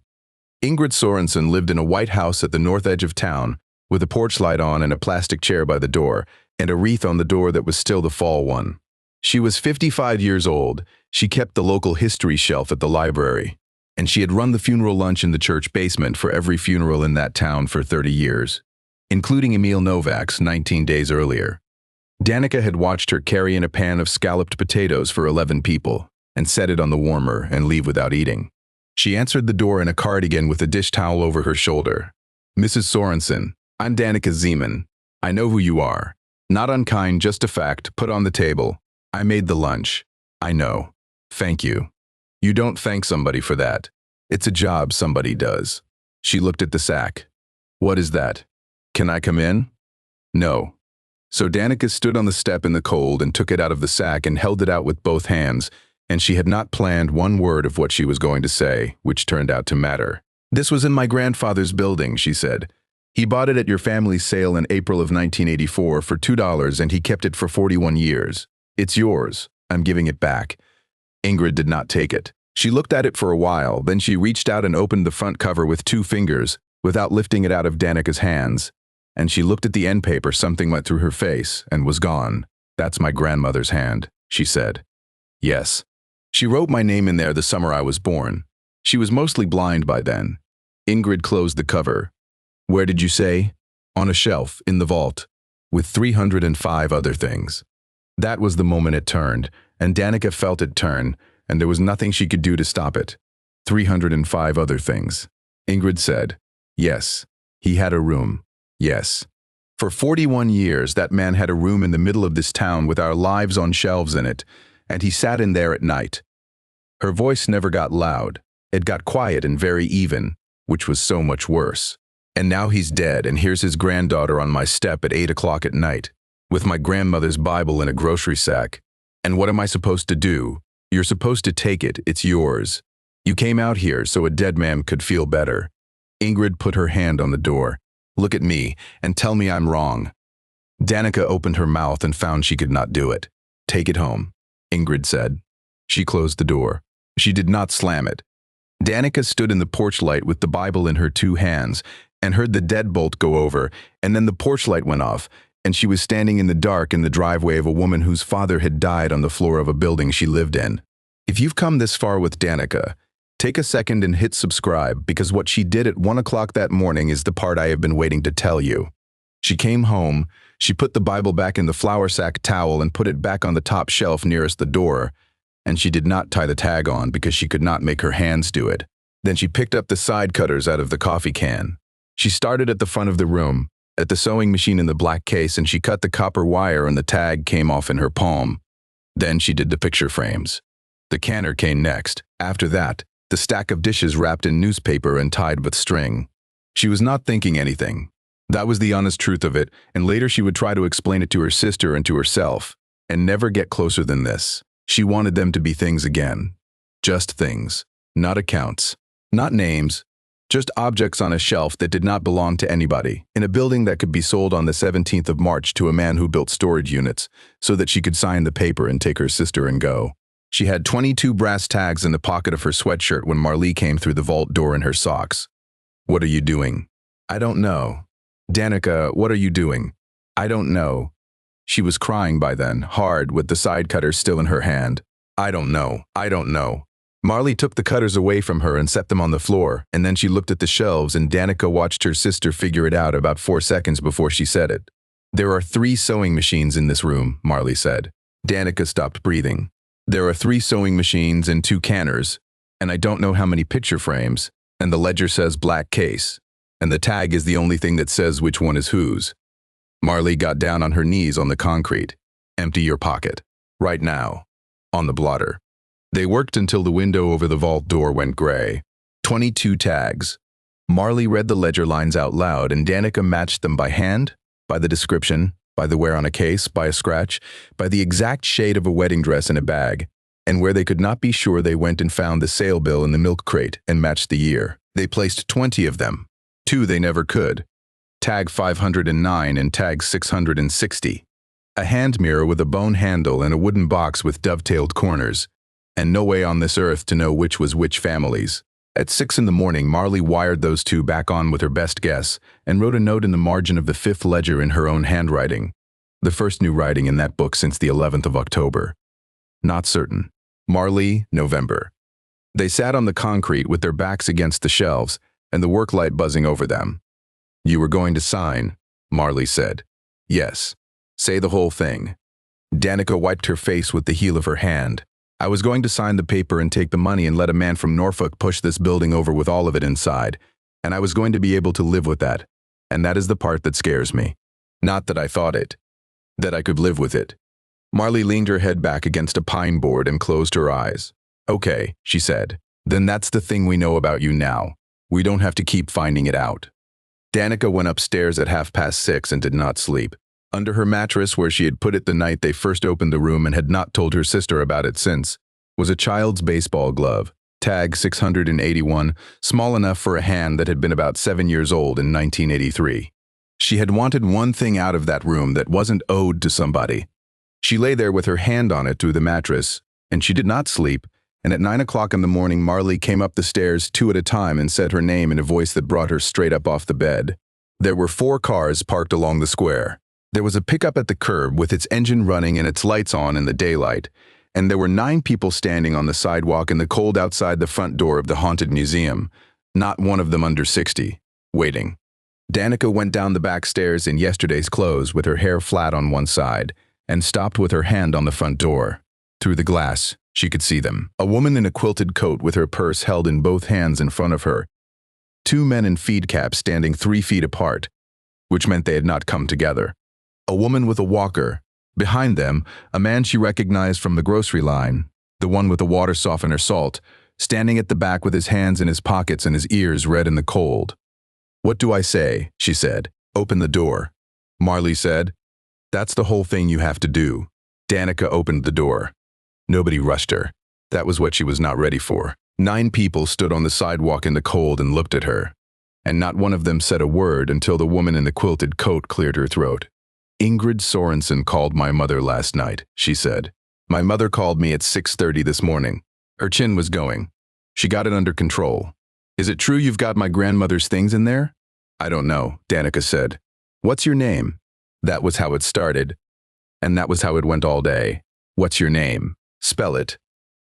Ingrid Sorensen lived in a white house at the north edge of town, with a porch light on and a plastic chair by the door, and a wreath on the door that was still the fall one. She was 55 years old. She kept the local history shelf at the library, and she had run the funeral lunch in the church basement for every funeral in that town for 30 years, including Emil Novak's 19 days earlier. Danica had watched her carry in a pan of scalloped potatoes for 11 people and set it on the warmer and leave without eating. She answered the door in a cardigan with a dish towel over her shoulder. Mrs. Sorensen, I'm Danica Zeman. I know who you are. Not unkind, just a fact, put on the table. I made the lunch. I know. Thank you. You don't thank somebody for that. It's a job somebody does. She looked at the sack. What is that? Can I come in? No. So Danica stood on the step in the cold and took it out of the sack and held it out with both hands, and she had not planned one word of what she was going to say, which turned out to matter. This was in my grandfather's building, she said. He bought it at your family's sale in April of 1984 for $2 and he kept it for 41 years. It's yours. I'm giving it back. Ingrid did not take it. She looked at it for a while, then she reached out and opened the front cover with 2 fingers, without lifting it out of Danica's hands. And she looked at the end paper, something went through her face, and was gone. That's my grandmother's hand, she said. Yes. She wrote my name in there the summer I was born. She was mostly blind by then. Ingrid closed the cover. Where did you say? On a shelf, in the vault, with 305 other things. That was the moment it turned, and Danica felt it turn, and there was nothing she could do to stop it. 305 other things. Ingrid said, yes, he had a room. Yes. For 41 years, that man had a room in the middle of this town with our lives on shelves in it, and he sat in there at night. Her voice never got loud. It got quiet and very even, which was so much worse. And now he's dead, and here's his granddaughter on my step at 8 o'clock at night, with my grandmother's Bible in a grocery sack. And what am I supposed to do? You're supposed to take it. It's yours. You came out here so a dead man could feel better. Ingrid put her hand on the door. Look at me and tell me I'm wrong. Danica opened her mouth and found she could not do it. Take it home, Ingrid said. She closed the door. She did not slam it. Danica stood in the porch light with the Bible in her 2 hands and heard the deadbolt go over, and then the porch light went off, and she was standing in the dark in the driveway of a woman whose father had died on the floor of a building she lived in. If you've come this far with Danica, take a second and hit subscribe, because what she did at 1 o'clock that morning is the part I have been waiting to tell you. She came home, she put the Bible back in the flour sack towel and put it back on the top shelf nearest the door, and she did not tie the tag on because she could not make her hands do it. Then she picked up the side cutters out of the coffee can. She started at the front of the room, at the sewing machine in the black case, and she cut the copper wire and the tag came off in her palm. Then she did the picture frames. The canner came next. After that, the stack of dishes wrapped in newspaper and tied with string. She was not thinking anything. That was the honest truth of it, and later she would try to explain it to her sister and to herself, and never get closer than this. She wanted them to be things again. Just things, not accounts. Not names, just objects on a shelf that did not belong to anybody, in a building that could be sold on the 17th of March to a man who built storage units so that she could sign the paper and take her sister and go. She had 22 brass tags in the pocket of her sweatshirt when Marlee came through the vault door in her socks. "What are you doing?" "I don't know." "Danica, what are you doing?" "I don't know." She was crying by then, hard, with the side cutter still in her hand. "I don't know. I don't know." Marlee took the cutters away from her and set them on the floor, and then she looked at the shelves and Danica watched her sister figure it out about 4 seconds before she said it. "There are 3 sewing machines in this room," Marlee said. Danica stopped breathing. "There are 3 sewing machines and 2 canners, and I don't know how many picture frames, and the ledger says black case, and the tag is the only thing that says which one is whose." Marlee got down on her knees on the concrete. "Empty your pocket. Right now." On the blotter. They worked until the window over the vault door went gray. 22 tags. Marlee read the ledger lines out loud and Danica matched them by hand, by the description, by the wear on a case, by a scratch, by the exact shade of a wedding dress in a bag, and where they could not be sure they went and found the sale bill in the milk crate and matched the year. They placed 20 of them. 2 they never could. Tag 509 and tag 660. A hand mirror with a bone handle and a wooden box with dovetailed corners. And no way on this earth to know which was which family's. At 6 in the morning, Marlee wired those 2 back on with her best guess and wrote a note in the margin of the 5th ledger in her own handwriting. The first new writing in that book since the 11th of October. Not certain. Marlee, November. They sat on the concrete with their backs against the shelves and the work light buzzing over them. "You were going to sign," Marlee said. "Yes. Say the whole thing." Danica wiped her face with the heel of her hand. "I was going to sign the paper and take the money and let a man from Norfolk push this building over with all of it inside, and I was going to be able to live with that, and that is the part that scares me. Not that I thought it, that I could live with it." Marlee leaned her head back against a pine board and closed her eyes. "Okay," she said, "then that's the thing we know about you now. We don't have to keep finding it out." Danica went upstairs at 6:30 and did not sleep. Under her mattress, where she had put it the night they first opened the room and had not told her sister about it since, was a child's baseball glove, tag 681, small enough for a hand that had been about 7 years old in 1983. She had wanted one thing out of that room that wasn't owed to somebody. She lay there with her hand on it through the mattress, and she did not sleep, and at 9 o'clock in the morning Marlee came up the stairs 2 at a time and said her name in a voice that brought her straight up off the bed. There were 4 cars parked along the square. There was a pickup at the curb with its engine running and its lights on in the daylight, and there were 9 people standing on the sidewalk in the cold outside the front door of the haunted museum, not one of them under 60, waiting. Danica went down the back stairs in yesterday's clothes with her hair flat on one side and stopped with her hand on the front door. Through the glass, she could see them. A woman in a quilted coat with her purse held in both hands in front of her. 2 men in feed caps standing 3 feet apart, which meant they had not come together. A woman with a walker. Behind them, a man she recognized from the grocery line, the one with the water softener salt, standing at the back with his hands in his pockets and his ears red in the cold. "What do I say?" she said. "Open the door." Marlee said, "That's the whole thing you have to do." Danica opened the door. Nobody rushed her. That was what she was not ready for. 9 people stood on the sidewalk in the cold and looked at her, and not one of them said a word until the woman in the quilted coat cleared her throat. "Ingrid Sorensen called my mother last night," she said. "My mother called me at 6:30 this morning. Her chin was going. She got it under control. Is it true you've got my grandmother's things in there?" "I don't know," Danica said. "What's your name?" That was how it started, and that was how it went all day. "What's your name? Spell it."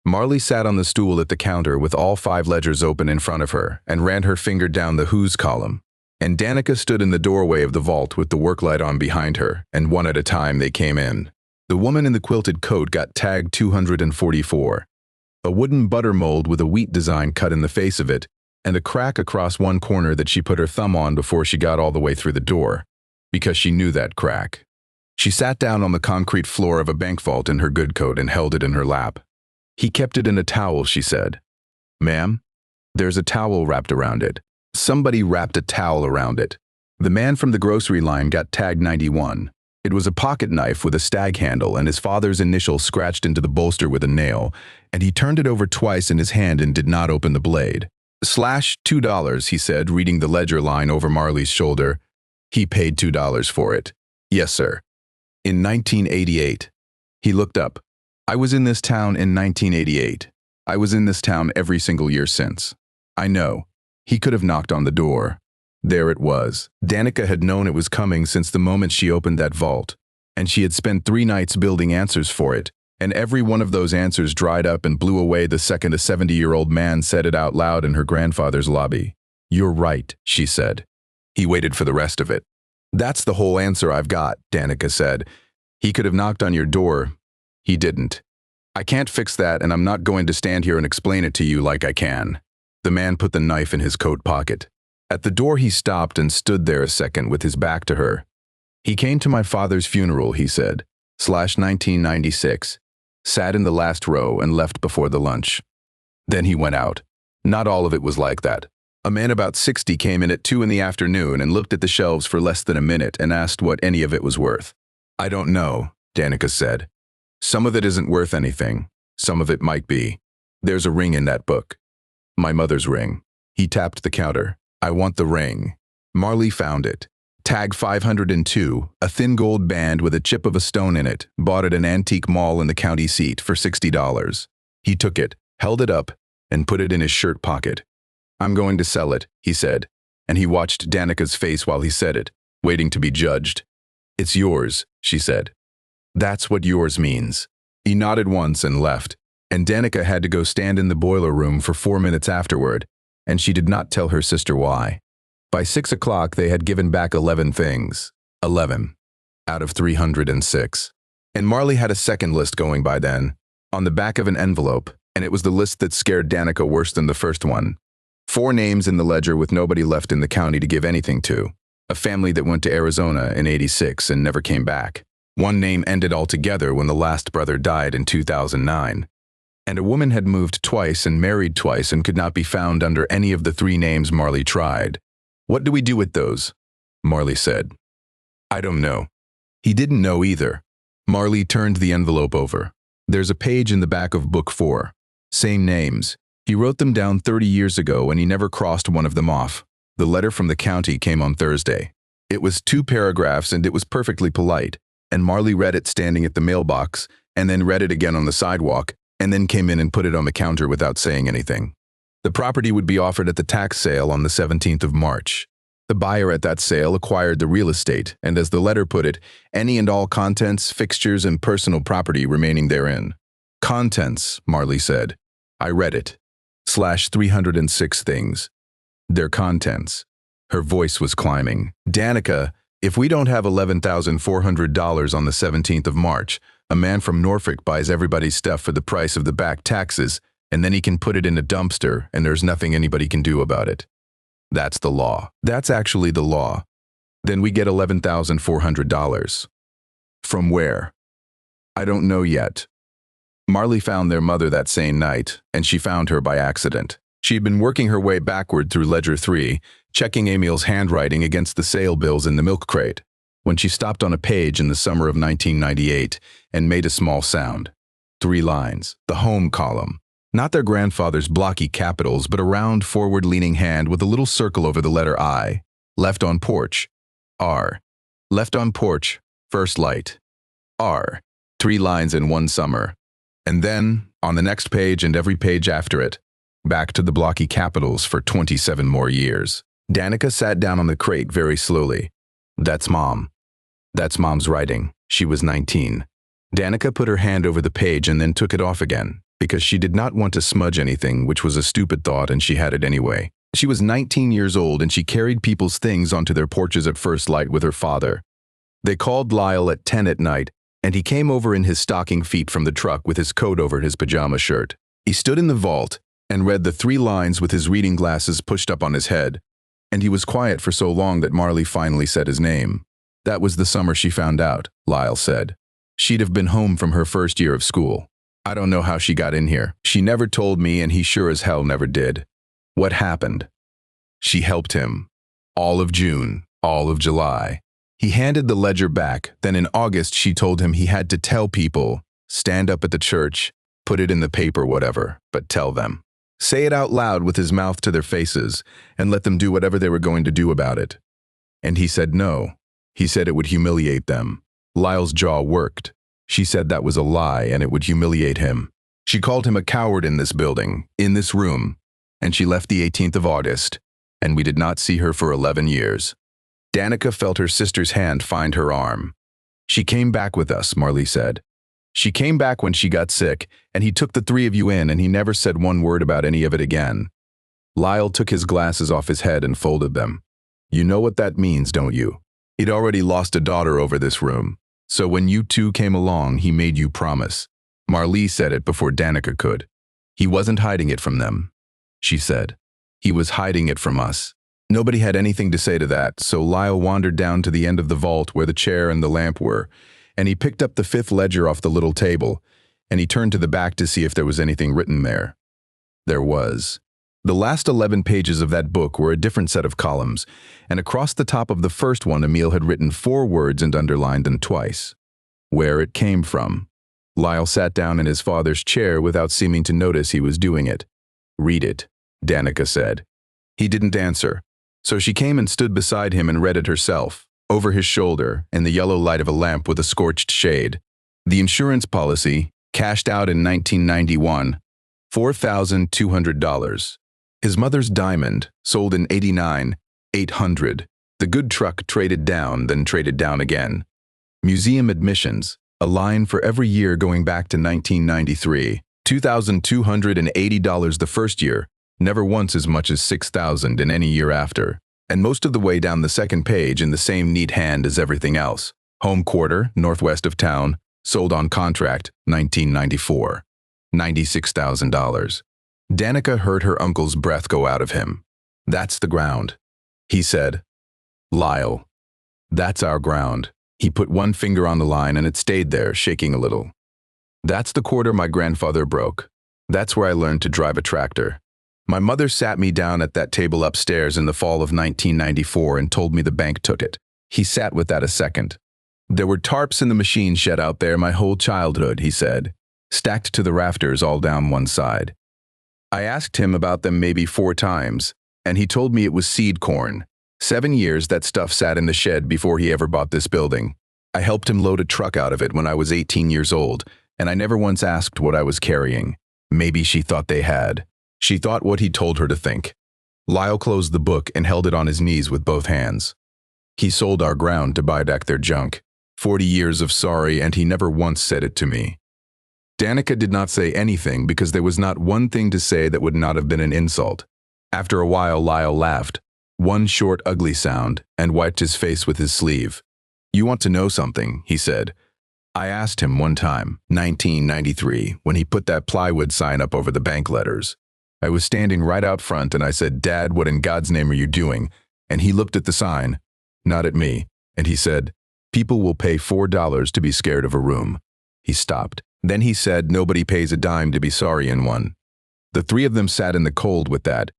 Marlee sat on the stool at the counter with all 5 ledgers open in front of her and ran her finger down the whose column. And Danica stood in the doorway of the vault with the work light on behind her, and one at a time they came in. The woman in the quilted coat got tag 244. A wooden butter mold with a wheat design cut in the face of it, and a crack across one corner that she put her thumb on before she got all the way through the door, because she knew that crack. She sat down on the concrete floor of a bank vault in her good coat and held it in her lap. "He kept it in a towel," she said. "Ma'am? There's a towel wrapped around it." Somebody wrapped a towel around it. The man from the grocery line got tag 91. It was a pocket knife with a stag handle and his father's initials scratched into the bolster with a nail, and he turned it over twice in his hand and did not open the blade. Slash $2, he said, reading the ledger line over Marley's shoulder. He paid $2 for it. Yes, sir. In 1988. He looked up. I was in this town in 1988. I was in this town every single year since. I know. He could have knocked on the door. There it was. Danica had known it was coming since the moment she opened that vault, and she had spent 3 nights building answers for it, and every one of those answers dried up and blew away the second a 70-year-old man said it out loud in her grandfather's lobby. You're right, she said. He waited for the rest of it. That's the whole answer I've got, Danica said. He could have knocked on your door. He didn't. I can't fix that, and I'm not going to stand here and explain it to you like I can. The man put the knife in his coat pocket. At the door he stopped and stood there a second with his back to her. He came to my father's funeral, he said, /1996, sat in the last row and left before the lunch. Then he went out. Not all of it was like that. A man about 60 came in at 2 in the afternoon and looked at the shelves for less than a minute and asked what any of it was worth. I don't know, Danica said. Some of it isn't worth anything. Some of it might be. There's a ring in that book. My mother's ring. He tapped the counter. I want the ring. Marley found it. Tag 502, a thin gold band with a chip of a stone in it, bought at an antique mall in the county seat for $60. He took it, held it up, and put it in his shirt pocket. I'm going to sell it, he said, and he watched Danica's face while he said it, waiting to be judged. It's yours, she said. That's what yours means. He nodded once and left, and Danica had to go stand in the boiler room for 4 minutes afterward, and she did not tell her sister why. By 6 o'clock, they had given back 11 things. 11 out of 306. And Marley had a second list going by then, on the back of an envelope, and it was the list that scared Danica worse than the first one. 4 names in the ledger with nobody left in the county to give anything to. A family that went to Arizona in '86 and never came back. 1 name ended altogether when the last brother died in 2009. And a woman had moved twice and married twice and could not be found under any of the 3 names Marley tried. What do we do with those? Marley said. I don't know. He didn't know either. Marley turned the envelope over. There's a page in the back of book 4. Same names. He wrote them down 30 years ago and he never crossed one of them off. The letter from the county came on Thursday. It was 2 paragraphs and it was perfectly polite, and Marley read it standing at the mailbox, and then read it again on the sidewalk, and then came in and put it on the counter without saying anything. The property would be offered at the tax sale on the 17th of March. The buyer at that sale acquired the real estate, and as the letter put it, any and all contents, fixtures, and personal property remaining therein. Contents, Marley said. I read it. /306 things. Their contents. Her voice was climbing. Danica, if we don't have $11,400 on the 17th of March, a man from Norfolk buys everybody's stuff for the price of the back taxes, and then he can put it in a dumpster, and there's nothing anybody can do about it. That's the law. That's actually the law. Then we get $11,400. From where? I don't know yet. Marley found their mother that same night, and she found her by accident. She had been working her way backward through Ledger 3, checking Emil's handwriting against the sale bills in the milk crate, when she stopped on a page in the summer of 1998 and made a small sound. 3 lines, the home column. Not their grandfather's blocky capitals, but a round forward-leaning hand with a little circle over the letter I. Left on porch. R. Left on porch. First light. R. 3 lines in one summer. And then, on the next page and every page after it, back to the blocky capitals for 27 more years. Danica sat down on the crate very slowly. That's Mom. That's Mom's writing. She was 19. Danica put her hand over the page and then took it off again, because she did not want to smudge anything, which was a stupid thought, and she had it anyway. She was 19 years old and she carried people's things onto their porches at first light with her father. They called Lyle at 10 at night, and he came over in his stocking feet from the truck with his coat over his pajama shirt. He stood in the vault and read the 3 lines with his reading glasses pushed up on his head, and he was quiet for so long that Marley finally said his name. That was the summer she found out, Lyle said. She'd have been home from her first year of school. I don't know how she got in here. She never told me, and he sure as hell never did. What happened? She helped him. All of June, all of July. He handed the ledger back. Then in August, she told him he had to tell people, stand up at the church, put it in the paper, whatever, but tell them. Say it out loud with his mouth to their faces, and let them do whatever they were going to do about it. And he said no. He said it would humiliate them. Lyle's jaw worked. She said that was a lie and it would humiliate him. She called him a coward in this building, in this room, and she left the 18th of August, and we did not see her for 11 years. Danica felt her sister's hand find her arm. She came back with us, Marley said. She came back when she got sick, and he took the three of you in, and he never said one word about any of it again. Lyle took his glasses off his head and folded them. You know what that means, don't you? He'd already lost a daughter over this room. So when you two came along, he made you promise. Marley said it before Danica could. He wasn't hiding it from them, she said. He was hiding it from us. Nobody had anything to say to that, so Lyle wandered down to the end of the vault where the chair and the lamp were, and he picked up the fifth ledger off the little table, and he turned to the back to see if there was anything written there. There was. The last 11 pages of that book were a different set of columns, and across the top of the first one Emil had written 4 words and underlined them twice. Where it came from. Lyle sat down in his father's chair without seeming to notice he was doing it. Read it, Danica said. He didn't answer, so she came and stood beside him and read it herself, over his shoulder, in the yellow light of a lamp with a scorched shade. The insurance policy, cashed out in 1991, $4,200. His mother's diamond, sold in 89, $800. The good truck traded down, then traded down again. Museum admissions, a line for every year going back to 1993, $2,280 the first year, never once as much as $6,000 in any year after. And most of the way down the second page in the same neat hand as everything else. Home quarter, northwest of town, sold on contract, 1994, $96,000. Danica heard her uncle's breath go out of him. That's the ground, he said. Lyle, that's our ground. He put one finger on the line and it stayed there, shaking a little. That's the quarter my grandfather broke. That's where I learned to drive a tractor. My mother sat me down at that table upstairs in the fall of 1994 and told me the bank took it. He sat with that a second. There were tarps in the machine shed out there my whole childhood, he said, stacked to the rafters all down one side. I asked him about them maybe 4 times, and he told me it was seed corn. 7 years that stuff sat in the shed before he ever bought this building. I helped him load a truck out of it when I was 18 years old, and I never once asked what I was carrying. Maybe she thought they had. She thought what he told her to think. Lyle closed the book and held it on his knees with both hands. He sold our ground to buy back their junk. 40 years of sorry, and he never once said it to me. Danica did not say anything because there was not one thing to say that would not have been an insult. After a while, Lyle laughed, one short, ugly sound, and wiped his face with his sleeve. You want to know something, he said. I asked him one time, 1993, when he put that plywood sign up over the bank letters. I was standing right out front and I said, Dad, what in God's name are you doing? And he looked at the sign, not at me, and he said, people will pay $4 to be scared of a room. He stopped. Then he said, nobody pays a dime to be sorry in one. The 3 of them sat in the cold with that.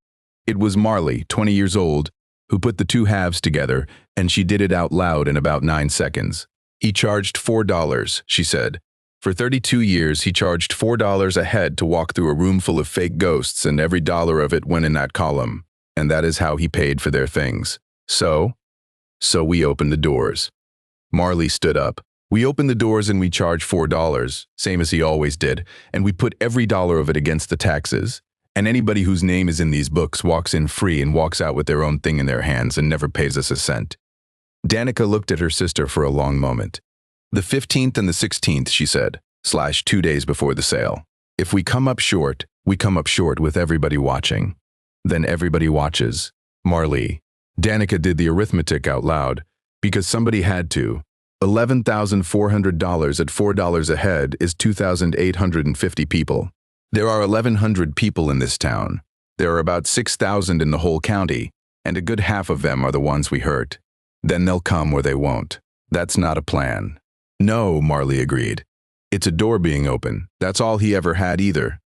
It was Marley, 20 years old, who put the 2 halves together, and she did it out loud in about 9 seconds. He charged $4, she said. For 32 years, he charged $4 a head to walk through a room full of fake ghosts, and every dollar of it went in that column. And that is how he paid for their things. So we opened the doors. Marley stood up. We opened the doors and we charged $4, same as he always did, and we put every dollar of it against the taxes. And anybody whose name is in these books walks in free and walks out with their own thing in their hands and never pays us a cent. Danica looked at her sister for a long moment. The 15th and the 16th, she said, / 2 days before the sale. If we come up short, we come up short with everybody watching. Then everybody watches. Marley. Danica did the arithmetic out loud, because somebody had to. $11,400 at $4 a head is 2,850 people. There are 1,100 people in this town. There are about 6,000 in the whole county, and a good half of them are the ones we hurt. Then they'll come or they won't. That's not a plan. No, Marley agreed. It's a door being open. That's all he ever had either.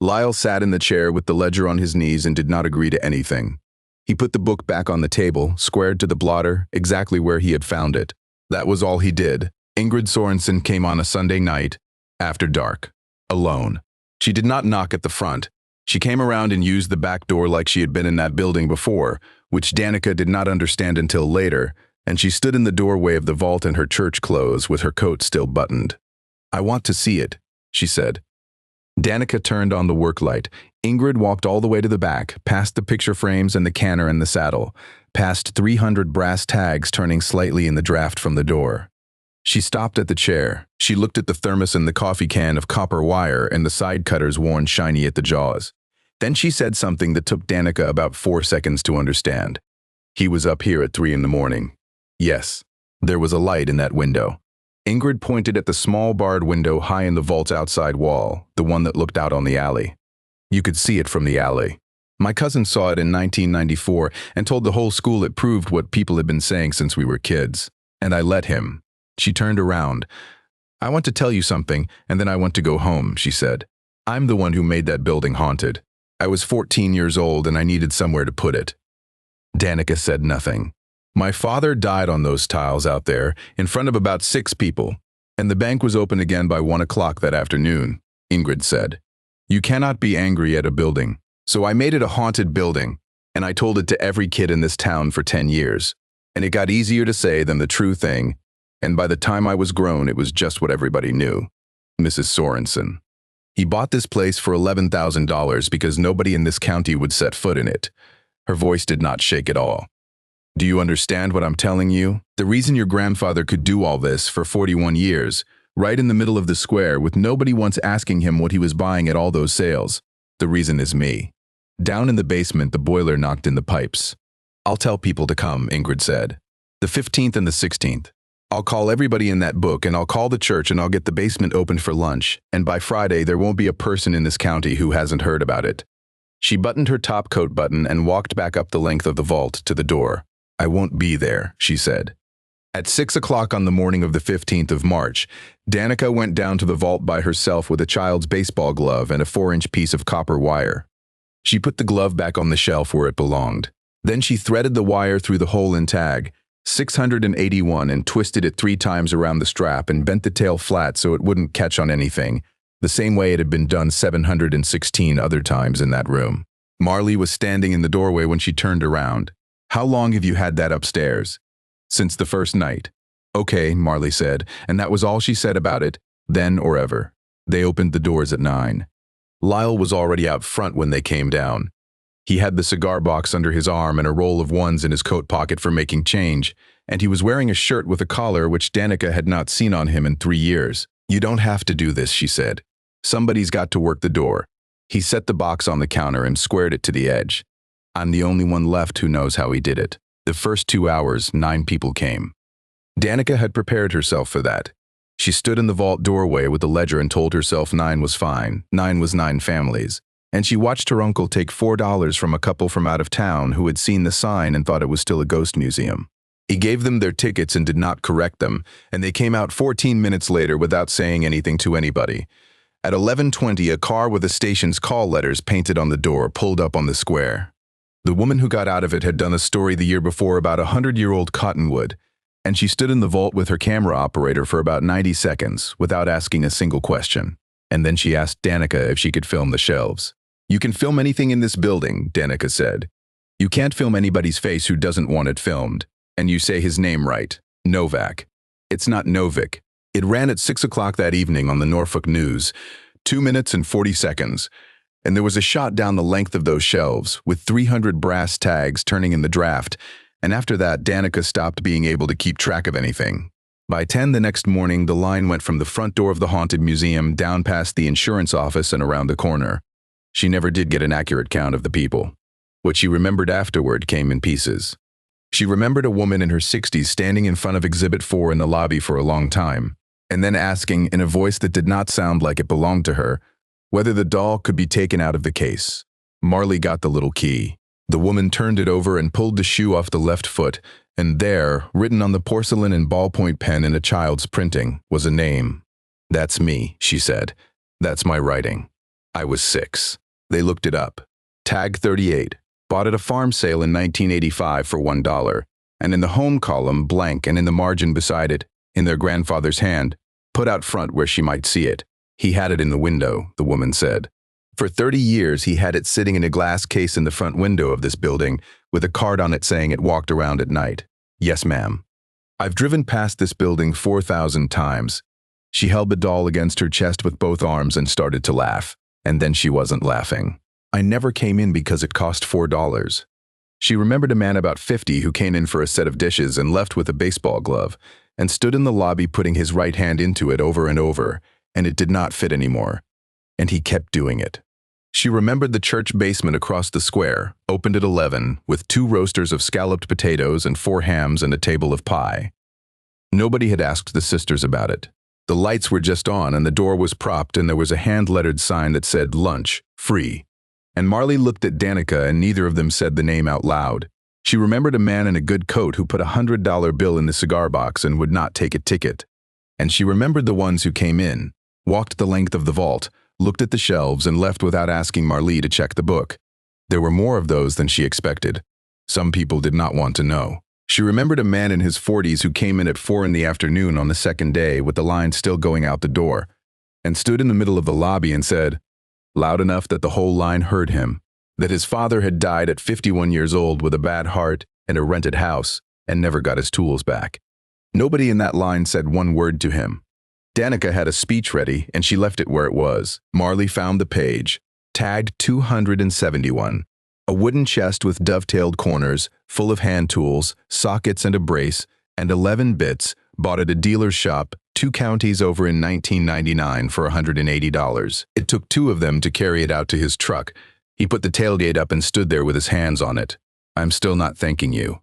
Lyle sat in the chair with the ledger on his knees and did not agree to anything. He put the book back on the table, squared to the blotter, exactly where he had found it. That was all he did. Ingrid Sorensen came on a Sunday night, after dark, alone. She did not knock at the front. She came around and used the back door like she had been in that building before, which Danica did not understand until later, and she stood in the doorway of the vault in her church clothes with her coat still buttoned. "I want to see it," she said. Danica turned on the work light. Ingrid walked all the way to the back, past the picture frames and the canner and the saddle, past 300 brass tags turning slightly in the draft from the door. She stopped at the chair. She looked at the thermos and the coffee can of copper wire and the side cutters worn shiny at the jaws. Then she said something that took Danica about 4 seconds to understand. "He was up here at 3 in the morning. Yes, there was a light in that window." Ingrid pointed at the small barred window high in the vault's outside wall, the one that looked out on the alley. "You could see it from the alley. My cousin saw it in 1994 and told the whole school it proved what people had been saying since we were kids. And I let him." She turned around. "I want to tell you something, and then I want to go home," she said. "I'm the one who made that building haunted. I was 14 years old and I needed somewhere to put it." Danica said nothing. "My father died on those tiles out there, in front of about 6 people, and the bank was open again by 1 o'clock that afternoon," Ingrid said. "You cannot be angry at a building. So I made it a haunted building, and I told it to every kid in this town for 10 years. And it got easier to say than the true thing, and by the time I was grown, it was just what everybody knew. Mrs. Sorensen. He bought this place for $11,000 because nobody in this county would set foot in it." Her voice did not shake at all. "Do you understand what I'm telling you? The reason your grandfather could do all this for 41 years, right in the middle of the square with nobody once asking him what he was buying at all those sales, the reason is me." Down in the basement, the boiler knocked in the pipes. "I'll tell people to come," Ingrid said. "The 15th and the 16th. I'll call everybody in that book, and I'll call the church, and I'll get the basement opened for lunch, and by Friday there won't be a person in this county who hasn't heard about it." She buttoned her top coat button and walked back up the length of the vault to the door. "I won't be there," she said. At 6 o'clock on the morning of the 15th of March, Danica went down to the vault by herself with a child's baseball glove and a 4-inch piece of copper wire. She put the glove back on the shelf where it belonged. Then she threaded the wire through the hole in tag, 681, and twisted it 3 times around the strap and bent the tail flat so it wouldn't catch on anything, the same way it had been done 716 other times in that room. Marley was standing in the doorway when she turned around. "How long have you had that upstairs?" "Since the first night." "Okay," Marley said, and that was all she said about it, then or ever. They opened the doors at 9. Lyle was already out front when they came down. He had the cigar box under his arm and a roll of ones in his coat pocket for making change, and he was wearing a shirt with a collar which Danica had not seen on him in 3 years. "You don't have to do this," she said. "Somebody's got to work the door." He set the box on the counter and squared it to the edge. "I'm the only one left who knows how he did it." The first 2 hours, 9 people came. Danica had prepared herself for that. She stood in the vault doorway with the ledger and told herself 9 was fine. 9 was 9 families. And she watched her uncle take $4 from a couple from out of town who had seen the sign and thought it was still a ghost museum. He gave them their tickets and did not correct them, and they came out 14 minutes later without saying anything to anybody. At 11:20, a car with the station's call letters painted on the door pulled up on the square. The woman who got out of it had done a story the year before about a 100-year-old cottonwood, and she stood in the vault with her camera operator for about 90 seconds without asking a single question. And then she asked Danica if she could film the shelves. "You can film anything in this building," Danica said. "You can't film anybody's face who doesn't want it filmed. And you say his name right, Novak. It's not Novik." It ran at 6 o'clock that evening on the Norfolk News, 2 minutes and 40 seconds. And there was a shot down the length of those shelves, with 300 brass tags turning in the draft, and after that, Danica stopped being able to keep track of anything. By 10 the next morning, the line went from the front door of the haunted museum down past the insurance office and around the corner. She never did get an accurate count of the people. What she remembered afterward came in pieces. She remembered a woman in her 60s standing in front of Exhibit 4 in the lobby for a long time, and then asking, in a voice that did not sound like it belonged to her, whether the doll could be taken out of the case. Marley got the little key. The woman turned it over and pulled the shoe off the left foot, and there, written on the porcelain and ballpoint pen in a child's printing, was a name. "That's me," she said. "That's my writing. I was 6. They looked it up. Tag 38. Bought at a farm sale in 1985 for $1. And in the home column, blank, and in the margin beside it, in their grandfather's hand, put out front where she might see it. He had it in the window," the woman said. For 30 years, he had it sitting in a glass case in the front window of this building with a card on it saying it walked around at night. Yes, ma'am. I've driven past this building 4,000 times. She held the doll against her chest with both arms and started to laugh. And then she wasn't laughing. I never came in because it cost $4. She remembered a man about 50 who came in for a set of dishes and left with a baseball glove and stood in the lobby putting his right hand into it over and over, and it did not fit anymore. And he kept doing it. She remembered the church basement across the square, opened at 11, with 2 roasters of scalloped potatoes and 4 hams and a table of pie. Nobody had asked the sisters about it. The lights were just on and the door was propped and there was a hand-lettered sign that said, "Lunch, free." And Marley looked at Danica and neither of them said the name out loud. She remembered a man in a good coat who put a $100 bill in the cigar box and would not take a ticket. And she remembered the ones who came in, walked the length of the vault, looked at the shelves and left without asking Marley to check the book. There were more of those than she expected. Some people did not want to know. She remembered a man in his 40s who came in at 4 in the afternoon on the second day with the line still going out the door, and stood in the middle of the lobby and said, loud enough that the whole line heard him, that his father had died at 51 years old with a bad heart and a rented house and never got his tools back. Nobody in that line said one word to him. Danica had a speech ready and she left it where it was. Marley found the page, tagged 271. A wooden chest with dovetailed corners, full of hand tools, sockets and a brace, and 11 bits, bought at a dealer's shop 2 counties over in 1999 for $180. It took 2 of them to carry it out to his truck. He put the tailgate up and stood there with his hands on it. "I'm still not thanking you,"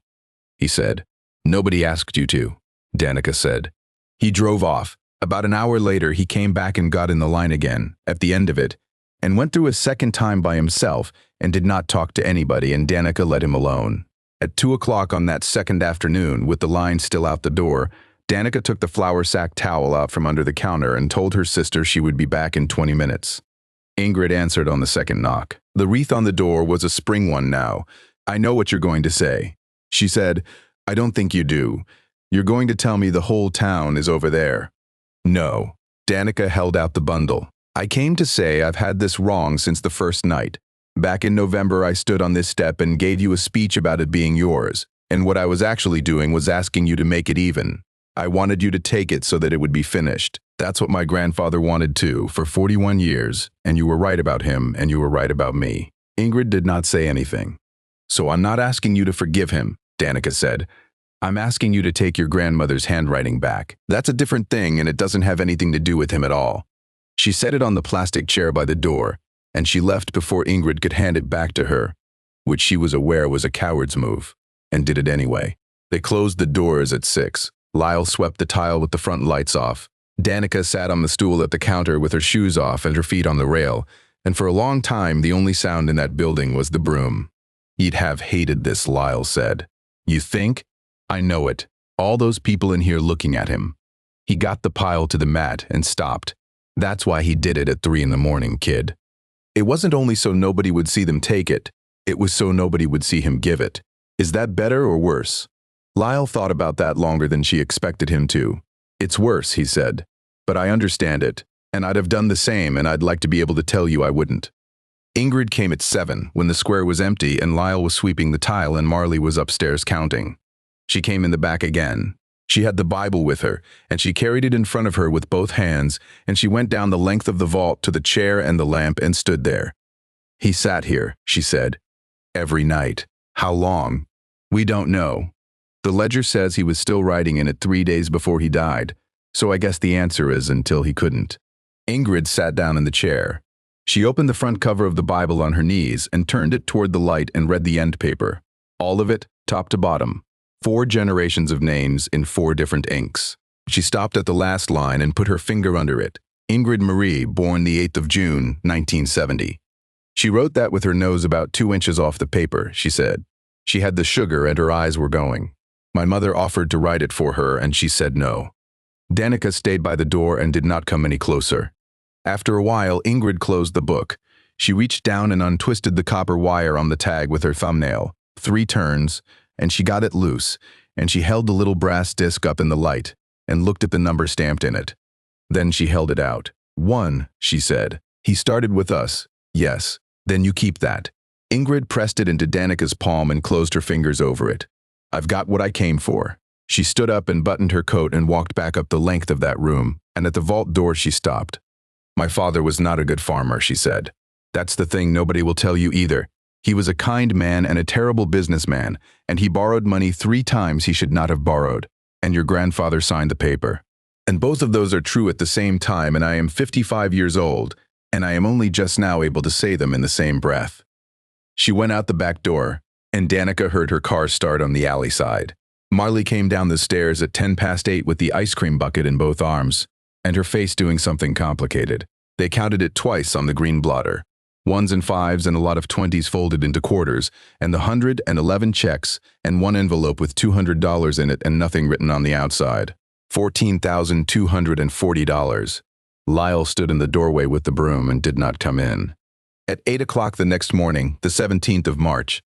he said. "Nobody asked you to," Danica said. He drove off. About an hour later, he came back and got in the line again, at the end of it, and went through a second time by himself and did not talk to anybody, and Danica let him alone. At 2 o'clock on that second afternoon, with the line still out the door, Danica took the flour sack towel out from under the counter and told her sister she would be back in 20 minutes. Ingrid answered on the second knock. The wreath on the door was a spring one now. "I know what you're going to say," she said. "I don't think you do. You're going to tell me the whole town is over there." "No." Danica held out the bundle. "I came to say I've had this wrong since the first night. Back in November, I stood on this step and gave you a speech about it being yours, and what I was actually doing was asking you to make it even. I wanted you to take it so that it would be finished. That's what my grandfather wanted too, for 41 years, and you were right about him, and you were right about me." Ingrid did not say anything. "So I'm not asking you to forgive him," Danica said. "I'm asking you to take your grandmother's handwriting back. That's a different thing, and it doesn't have anything to do with him at all." She set it on the plastic chair by the door, and she left before Ingrid could hand it back to her, which she was aware was a coward's move, and did it anyway. They closed the doors at 6. Lyle swept the tile with the front lights off. Danica sat on the stool at the counter with her shoes off and her feet on the rail, and for a long time the only sound in that building was the broom. "He'd have hated this," Lyle said. "You think? I know it. All those people in here looking at him." He got the pile to the mat and stopped. "That's why he did it at 3 in the morning, kid. It wasn't only so nobody would see them take it, it was so nobody would see him give it. Is that better or worse?" Lyle thought about that longer than she expected him to. "It's worse," he said. "But I understand it, and I'd have done the same, and I'd like to be able to tell you I wouldn't." Ingrid came at 7, when the square was empty and Lyle was sweeping the tile and Marley was upstairs counting. She came in the back again. She had the Bible with her, and she carried it in front of her with both hands, and she went down the length of the vault to the chair and the lamp and stood there. "He sat here," she said. "Every night." "How long?" "We don't know. The ledger says he was still writing in it 3 days before he died, so I guess the answer is until he couldn't." Ingrid sat down in the chair. She opened the front cover of the Bible on her knees and turned it toward the light and read the end paper. All of it, top to bottom. 4 generations of names in 4 different inks. She stopped at the last line and put her finger under it. Ingrid Marie, born the 8th of June, 1970. She wrote that with her nose about 2 inches off the paper, she said. She had the sugar and her eyes were going. My mother offered to write it for her and she said no. Danica stayed by the door and did not come any closer. After a while, Ingrid closed the book. She reached down and untwisted the copper wire on the tag with her thumbnail. 3 turns, and she got it loose, and she held the little brass disc up in the light and looked at the number stamped in it. Then she held it out. 1, she said. He started with us. Yes. Then you keep that. Ingrid pressed it into Danica's palm and closed her fingers over it. I've got what I came for. She stood up and buttoned her coat and walked back up the length of that room, and at the vault door she stopped. My father was not a good farmer, she said. That's the thing nobody will tell you either. He was a kind man and a terrible businessman, and he borrowed money 3 times he should not have borrowed, and your grandfather signed the paper. And both of those are true at the same time, and I am 55 years old, and I am only just now able to say them in the same breath. She went out the back door, and Danica heard her car start on the alley side. Marley came down the stairs at 8:10 with the ice cream bucket in both arms, and her face doing something complicated. They counted it twice on the green blotter. 1s and 5s and a lot of 20s folded into quarters, and the 111 checks, and 1 envelope with $200 in it and nothing written on the outside. $14,240. Lyle stood in the doorway with the broom and did not come in. At 8 o'clock the next morning, the 17th of March,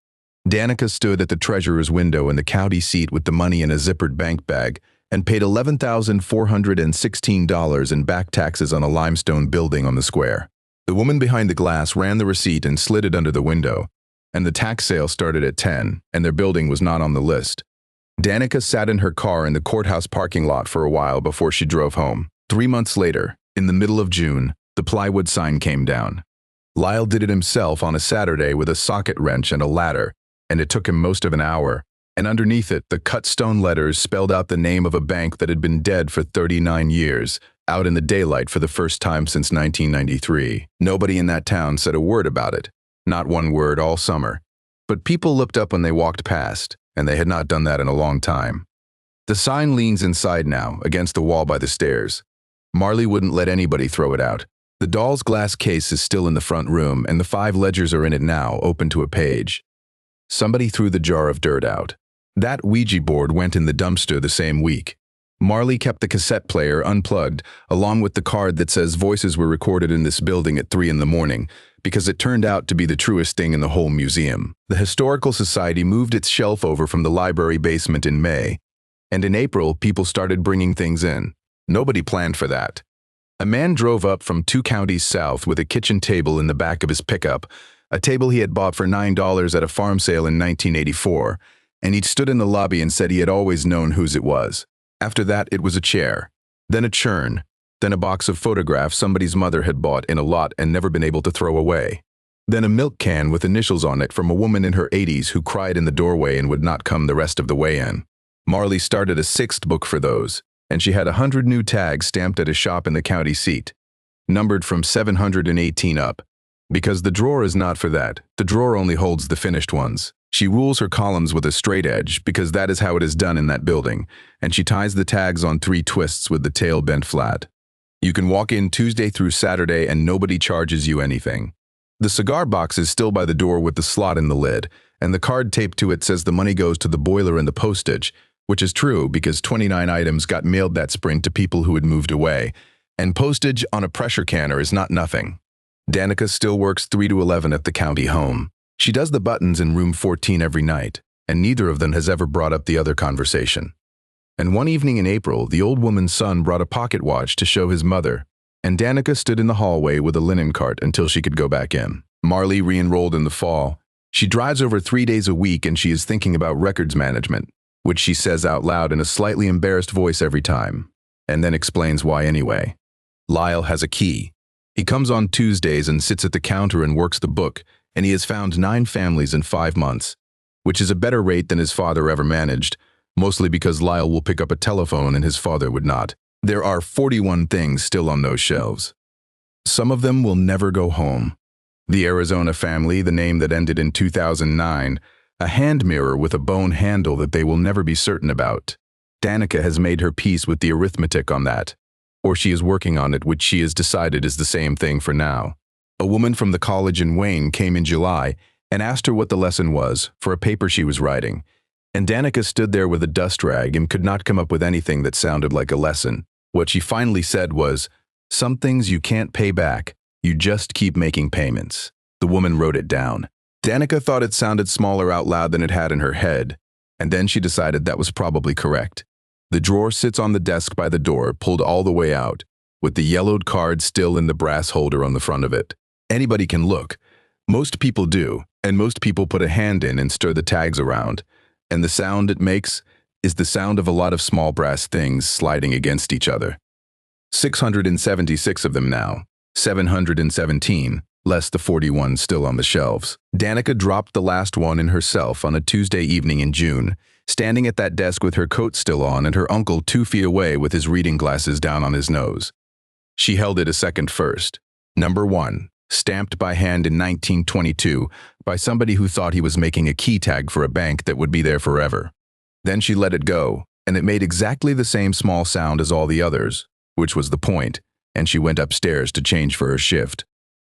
Danica stood at the treasurer's window in the county seat with the money in a zippered bank bag and paid $11,416 in back taxes on a limestone building on the square. The woman behind the glass ran the receipt and slid it under the window, and the tax sale started at 10, and their building was not on the list. Danica sat in her car in the courthouse parking lot for a while before she drove home. 3 months later, in the middle of June, the plywood sign came down. Lyle did it himself on a Saturday with a socket wrench and a ladder, and it took him most of an hour, and underneath it, the cut stone letters spelled out the name of a bank that had been dead for 39 years, out in the daylight for the first time since 1993. Nobody in that town said a word about it, not one word all summer. But people looked up when they walked past, and they had not done that in a long time. The sign leans inside now, against the wall by the stairs. Marley wouldn't let anybody throw it out. The doll's glass case is still in the front room, and the 5 ledgers are in it now, open to a page. Somebody threw the jar of dirt out. That Ouija board went in the dumpster the same week. Marley kept the cassette player unplugged, along with the card that says voices were recorded in this building at 3 in the morning, because it turned out to be the truest thing in the whole museum. The Historical Society moved its shelf over from the library basement in May, and in April, people started bringing things in. Nobody planned for that. A man drove up from 2 counties south with a kitchen table in the back of his pickup, a table he had bought for $9 at a farm sale in 1984, and he'd stood in the lobby and said he had always known whose it was. After that, it was a chair, then a churn, then a box of photographs somebody's mother had bought in a lot and never been able to throw away, then a milk can with initials on it from a woman in her 80s who cried in the doorway and would not come the rest of the way in. Marley started a 6th book for those, and she had 100 new tags stamped at a shop in the county seat, numbered from 718 up. Because the drawer is not for that, the drawer only holds the finished ones. She rules her columns with a straight edge because that is how it is done in that building, and she ties the tags on 3 twists with the tail bent flat. You can walk in Tuesday through Saturday and nobody charges you anything. The cigar box is still by the door with the slot in the lid, and the card taped to it says the money goes to the boiler and the postage, which is true because 29 items got mailed that spring to people who had moved away, and postage on a pressure canner is not nothing. Danica still works 3 to 11 at the county home. She does the buttons in room 14 every night, and neither of them has ever brought up the other conversation. And one evening in April, the old woman's son brought a pocket watch to show his mother, and Danica stood in the hallway with a linen cart until she could go back in. Marley re-enrolled in the fall. She drives over 3 days a week and she is thinking about records management, which she says out loud in a slightly embarrassed voice every time, and then explains why anyway. Lyle has a key. He comes on Tuesdays and sits at the counter and works the book, and he has found 9 families in 5 months, which is a better rate than his father ever managed, mostly because Lyle will pick up a telephone and his father would not. There are 41 things still on those shelves. Some of them will never go home. The Arizona family, the name that ended in 2009, a hand mirror with a bone handle that they will never be certain about. Danica has made her peace with the arithmetic on that, or she is working on it, which she has decided is the same thing for now. A woman from the college in Wayne came in July and asked her what the lesson was for a paper she was writing, and Danica stood there with a dust rag and could not come up with anything that sounded like a lesson. What she finally said was, "Some things you can't pay back, you just keep making payments." The woman wrote it down. Danica thought it sounded smaller out loud than it had in her head, and then she decided that was probably correct. The drawer sits on the desk by the door, pulled all the way out, with the yellowed card still in the brass holder on the front of it. Anybody can look. Most people do, and most people put a hand in and stir the tags around. And the sound it makes is the sound of a lot of small brass things sliding against each other. 676 of them now, 717, less the 41 still on the shelves. Danica dropped the last one in herself on a Tuesday evening in June, standing at that desk with her coat still on and her uncle 2 feet away with his reading glasses down on his nose. She held it a second first. Number 1, stamped by hand in 1922 by somebody who thought he was making a key tag for a bank that would be there forever. Then she let it go, and it made exactly the same small sound as all the others, which was the point, and she went upstairs to change for her shift.